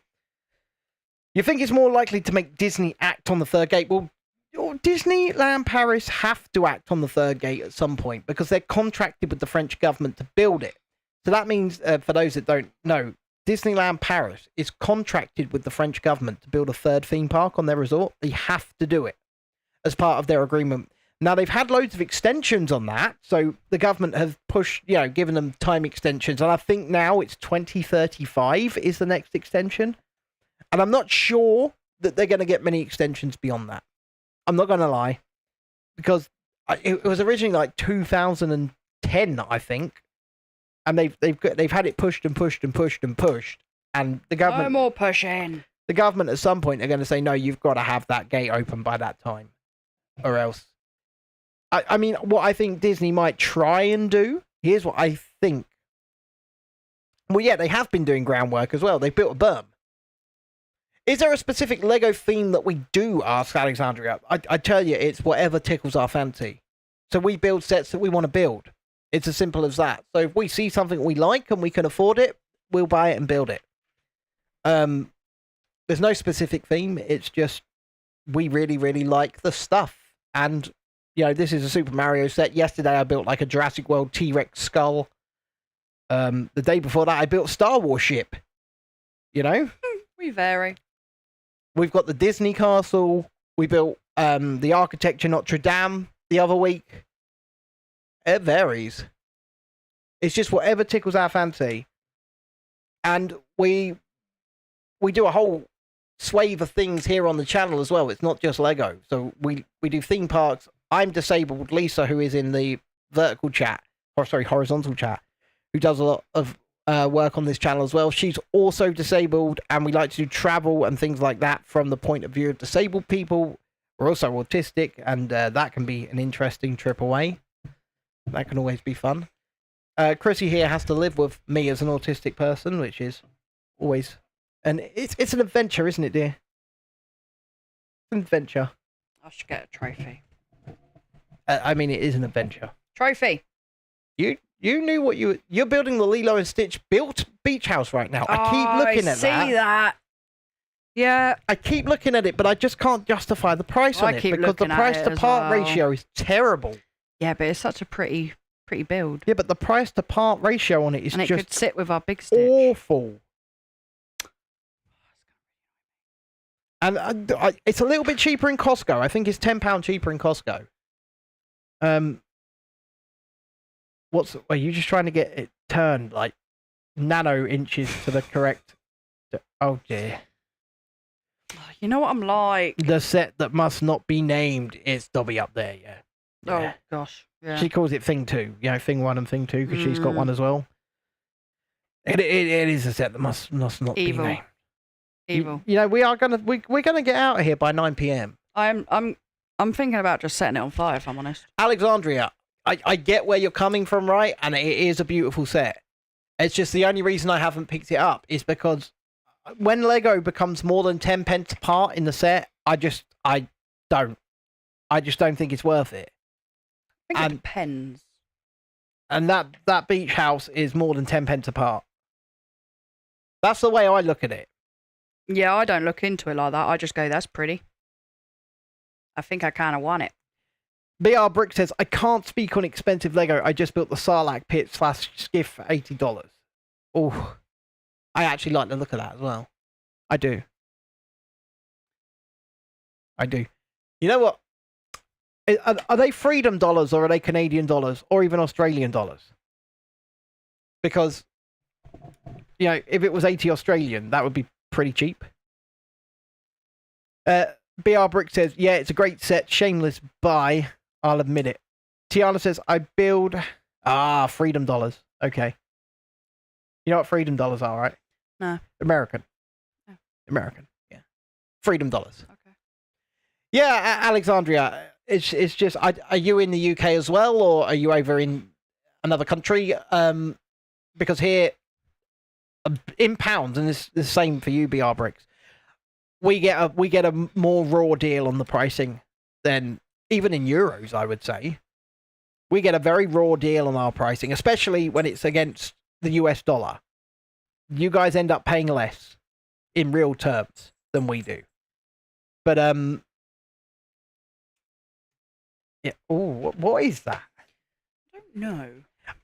You think it's more likely to make Disney act on the third gate? Well, Disneyland Paris have to act on the third gate at some point because they're contracted with the French government to build it. So that means, for those that don't know, Disneyland Paris is contracted with the French government to build a third theme park on their resort. They have to do it as part of their agreement. Now, they've had loads of extensions on that. So the government have pushed, you know, given them time extensions. And I think now it's 2035 is the next extension. And I'm not sure that they're going to get many extensions beyond that. I'm not going to lie. Because it was originally like 2010, I think. And they've had it pushed and pushed and pushed and pushed. And the government... No more pushing. The government at some point are going to say, no, you've got to have that gate open by that time, or else. I mean, what I think Disney might try and do. Here's what I think. Well, yeah, they have been doing groundwork as well. They built a berm. Is there a specific Lego theme that we do? Ask Alexandria. I tell you, it's whatever tickles our fancy. So we build sets that we want to build. It's as simple as that. So if we see something we like and we can afford it, we'll buy it and build it. There's no specific theme. It's just we really, really like the stuff. And, you know, this is a Super Mario set. Yesterday I built like a Jurassic World T-Rex skull. The day before that I built a Star Wars ship. You know? We vary. We've got the Disney castle. We built the Architecture Notre Dame the other week. It varies. It's just whatever tickles our fancy. And we do a whole swathe of things here on the channel as well. It's not just Lego. So we do theme parks. I'm disabled. Lisa, who is in the horizontal chat, who does a lot of work on this channel as well. She's also disabled, and we like to do travel and things like that from the point of view of disabled people. We're also autistic, and that can be an interesting trip away. That can always be fun. Chrissy here has to live with me as an autistic person, which is always... And it's an adventure, isn't it, dear? It's an adventure. I should get a trophy. I mean, it is an adventure. Trophy. You knew what you're building the Lilo and Stitch built beach house right now. I keep looking at that. I see that. Yeah. I keep looking at it, but I just can't justify the price on it because the price to part ratio is terrible. Yeah, but it's such a pretty build. Yeah, but the price to part ratio on it is and it just could sit with our big Stitch. Awful. And it's a little bit cheaper in Costco. I think it's £10 cheaper in Costco. Are you just trying to get it turned like nano inches to the correct? Oh dear. You know what I'm like? The set that must not be named is Dobby up there, yeah. Oh gosh. Yeah. She calls it Thing 2. You know, Thing 1 and Thing 2 because she's got one as well. It is a set that must not be named. Evil. You know, we're gonna get out of here by 9 p.m. I'm thinking about just setting it on fire, if I'm honest. Alexandria, I get where you're coming from, right? And it is a beautiful set. It's just the only reason I haven't picked it up is because when Lego becomes more than 10 pence a part in the set, I just don't think it's worth it. I think it depends. And that beach house is more than 10 pence a part. That's the way I look at it. Yeah, I don't look into it like that. I just go, that's pretty. I think I kind of want it. BR Brick says, I can't speak on expensive Lego. I just built the Sarlacc pit / skiff for $80. Oh, I actually like the look of that as well. I do. You know what? Are they freedom dollars or are they Canadian dollars or even Australian dollars? Because, you know, if it was 80 Australian, that would be pretty cheap. BR Brick says, yeah, it's a great set. Shameless buy. I'll admit it. Tiana says, I build... freedom dollars. Okay. You know what freedom dollars are, right? No. American. Oh. American, yeah. Freedom dollars. Okay. Yeah, Alexandria, it's just... Are you in the UK as well, or are you over in another country? Because here... in pounds, and it's the same for you, BR Bricks. We get a more raw deal on the pricing than even in euros, I would say. We get a very raw deal on our pricing, especially when it's against the US dollar. You guys end up paying less in real terms than we do. But yeah. Oh, what is that? I don't know.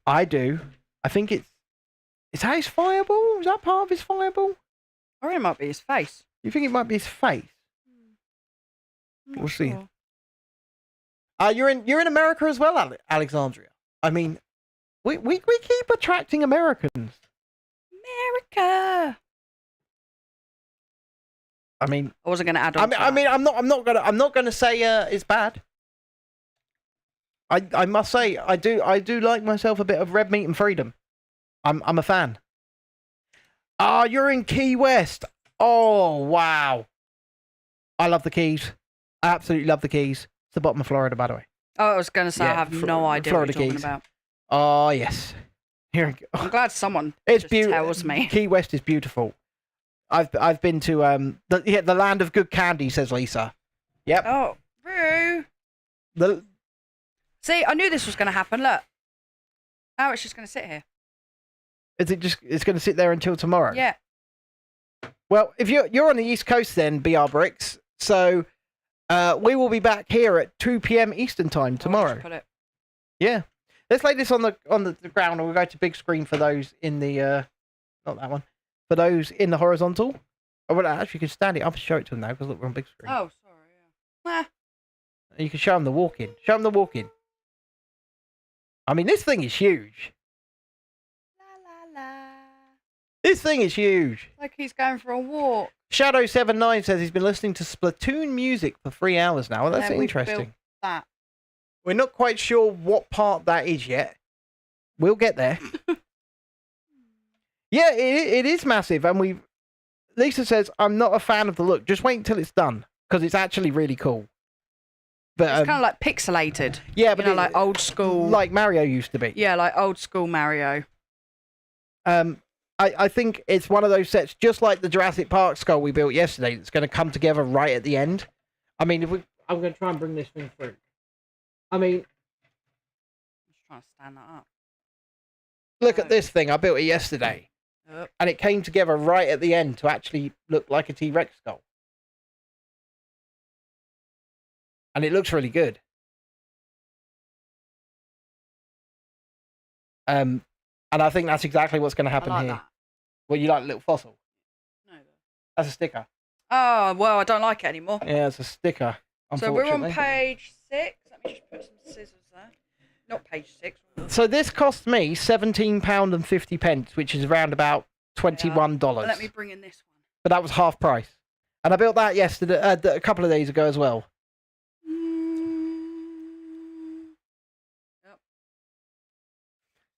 I do. I think it's... Is that his fireball? Is that part of his fireball? I reckon it might be his face. You think it might be his face? We'll see. You're in America as well, Alexandria. I mean, we keep attracting Americans. America. I mean, I wasn't going to add on. I mean, I'm not gonna say it's bad. I must say I do like myself a bit of red meat and freedom. I'm a fan. You're in Key West. Oh, wow. I love the Keys. I absolutely love the Keys. It's the bottom of Florida, by the way. Oh, I was going to say, Yeah, I have no idea what Florida you're talking Keys. about. Oh, yes. Here we go. I'm glad someone It's just tells me. Key West is beautiful. I've been to the land of good candy, says Lisa. Yep. Oh, Roo. The See, I knew this was going to happen. Look. Now it's just going to sit here. is it just it's going to sit there until tomorrow? Yeah. Well, if you're on the East Coast, then BR Bricks. So we will be back here at 2 p.m. Eastern time tomorrow. Put it. Yeah. Let's lay this on the ground, and we'll go to big screen for those in the not that one. For those in the horizontal. Oh, well, actually, you can stand it up and show it to them now, because look, we're on big screen. Oh, sorry. Yeah. You can show them the walk-in. Show them the walk-in. I mean, this thing is huge. La la la. This thing is huge. Like he's going for a walk. Shadow79 says he's been listening to Splatoon music for 3 hours now. Well, that's Yeah, we've interesting. built that. We're not quite sure what part that is yet. We'll get there. Yeah, it is massive, and Lisa says, I'm not a fan of the look. Just wait until it's done, because it's actually really cool. But It's kind of like pixelated. yeah, but like old school. like Mario used to be. Yeah, like old school Mario. I think it's one of those sets, just like the Jurassic Park skull we built yesterday, that's going to come together right at the end. I mean, I'm going to try and bring this thing through. I mean, I'm just trying to stand that up. look at this thing. I built it yesterday. Yep. And it came together right at the end to actually look like a T-Rex skull. And it looks really good. And I think that's exactly what's going to happen I like here. that. Well, you like a little fossil? No. That's a sticker. Oh, well, I don't like it anymore. Yeah, it's a sticker. So we're on Unfortunately. page 6. Let me just put some scissors there. Not page 6. So this cost me £17.50, which is around about $21. Let me bring in this one. But that was half price. And I built that yesterday, a couple of days ago as well. Yep.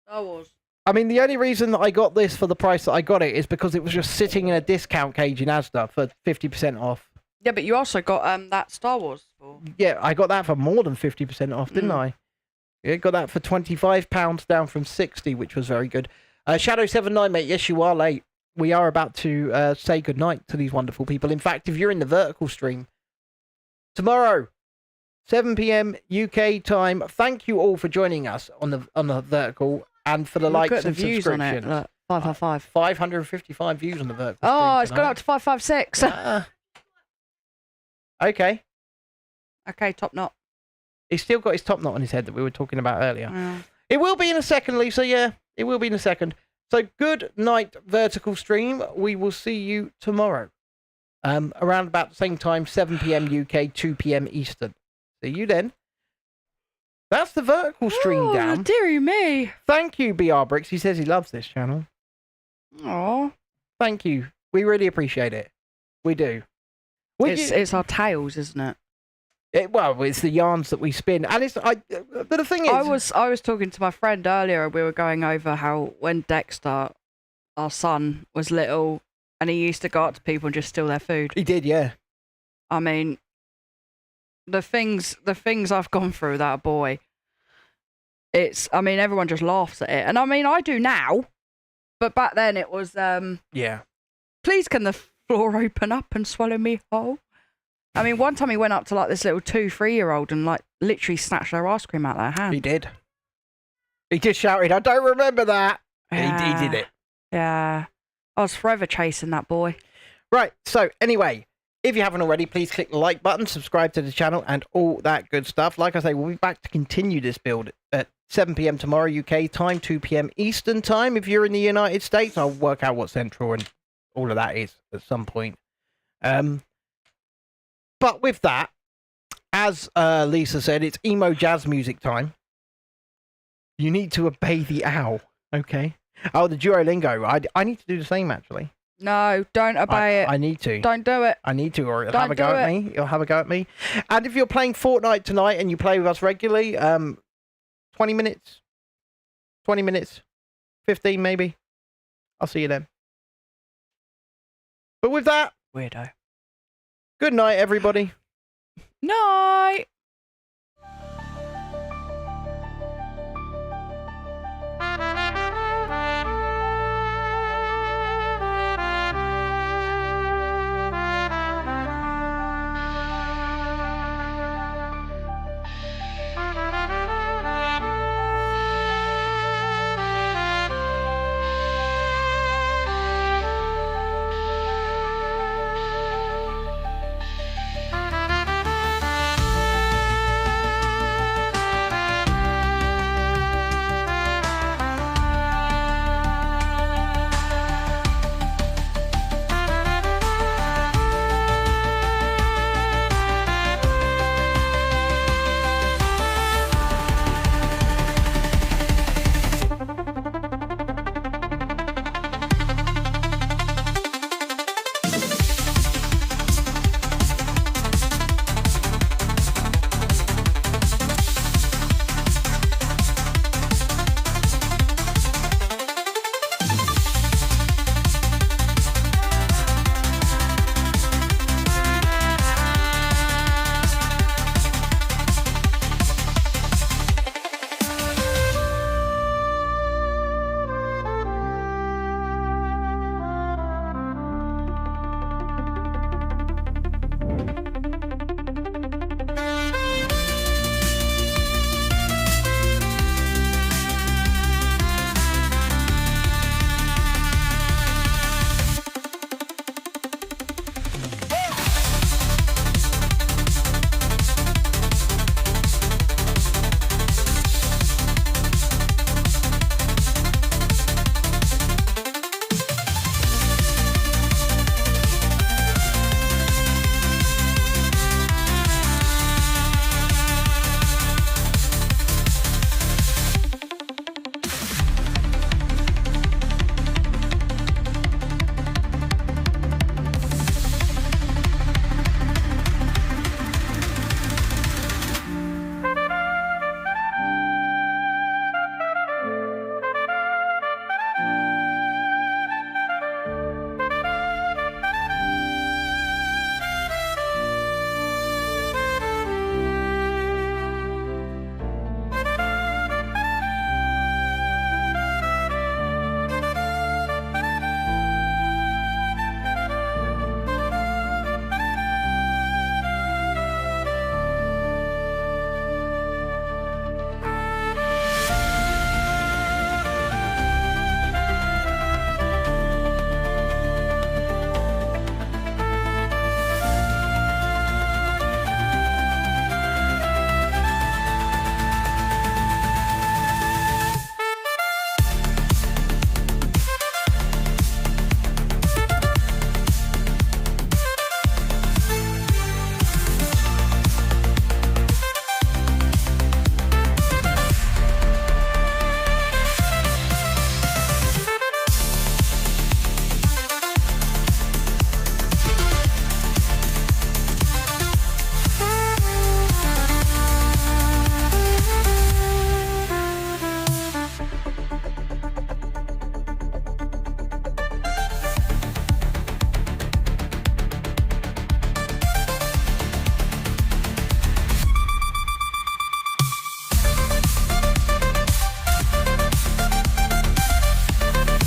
Star Wars. I mean, the only reason that I got this for the price that I got it is because it was just sitting in a discount cage in Asda for 50% off. Yeah, but you also got that Star Wars for. Yeah, I got that for more than 50% off, didn't I? Yeah, got that for £25 down from 60, which was very good. Shadow79, mate, yes, you are late. We are about to say goodnight to these wonderful people. In fact, if you're in the vertical stream, tomorrow, 7 p.m. UK time, thank you all for joining us on the vertical and for the likes at the and views on subscriptions. it. Look, 555. 555 views on the vertical Oh, stream it's gone up to 556. tonight. Okay. Okay, top knot. He's still got his top knot on his head that we were talking about earlier. Yeah. It will be in a second, Lisa. Yeah, it will be in a second. So good night, vertical stream. We will see you tomorrow. Around about the same time, 7 p.m. UK, 2 p.m. Eastern. See you then. That's the vertical stream down. Dearie me. Thank you, BR Bricks. He says he loves this channel. Oh, Thank you. We really appreciate it. We do. it's our tails, isn't it? Well, it's the yarns that we spin, and but the thing is, I was talking to my friend earlier. We were going over how when Dexter, our son, was little, and he used to go up to people and just steal their food. he did, yeah. I mean, the things I've gone through, that boy. I mean, everyone just laughs at it, and I mean, I do now, but back then it was Yeah. please can the floor open up and swallow me whole? I mean, one time he went up to like this little 2-3-year-old and like literally snatched their ice cream out of their hand. He did. He just shouted, I don't remember that. Yeah. He did it. Yeah. I was forever chasing that boy. Right, so anyway, if you haven't already, please click the like button, subscribe to the channel, and all that good stuff. Like I say, we'll be back to continue this build at 7 p.m. tomorrow UK time, 2 p.m. Eastern time. If you're in the United States, I'll work out what Central and all of that is at some point. But with that, as Lisa said, it's emo jazz music time. You need to obey the owl, okay? Oh, the Duolingo. I need to do the same, actually. No, don't obey it. I need to. Don't do it. I need to, or it'll Don't have a go do at it. me. It'll have a go at me. And if you're playing Fortnite tonight and you play with us regularly, 20 minutes, 15 maybe. I'll see you then. But with that, Weirdo. good night, everybody. Night.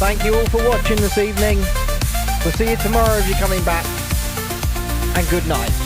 Thank you all for watching this evening. We'll see you tomorrow if you're coming back. And good night.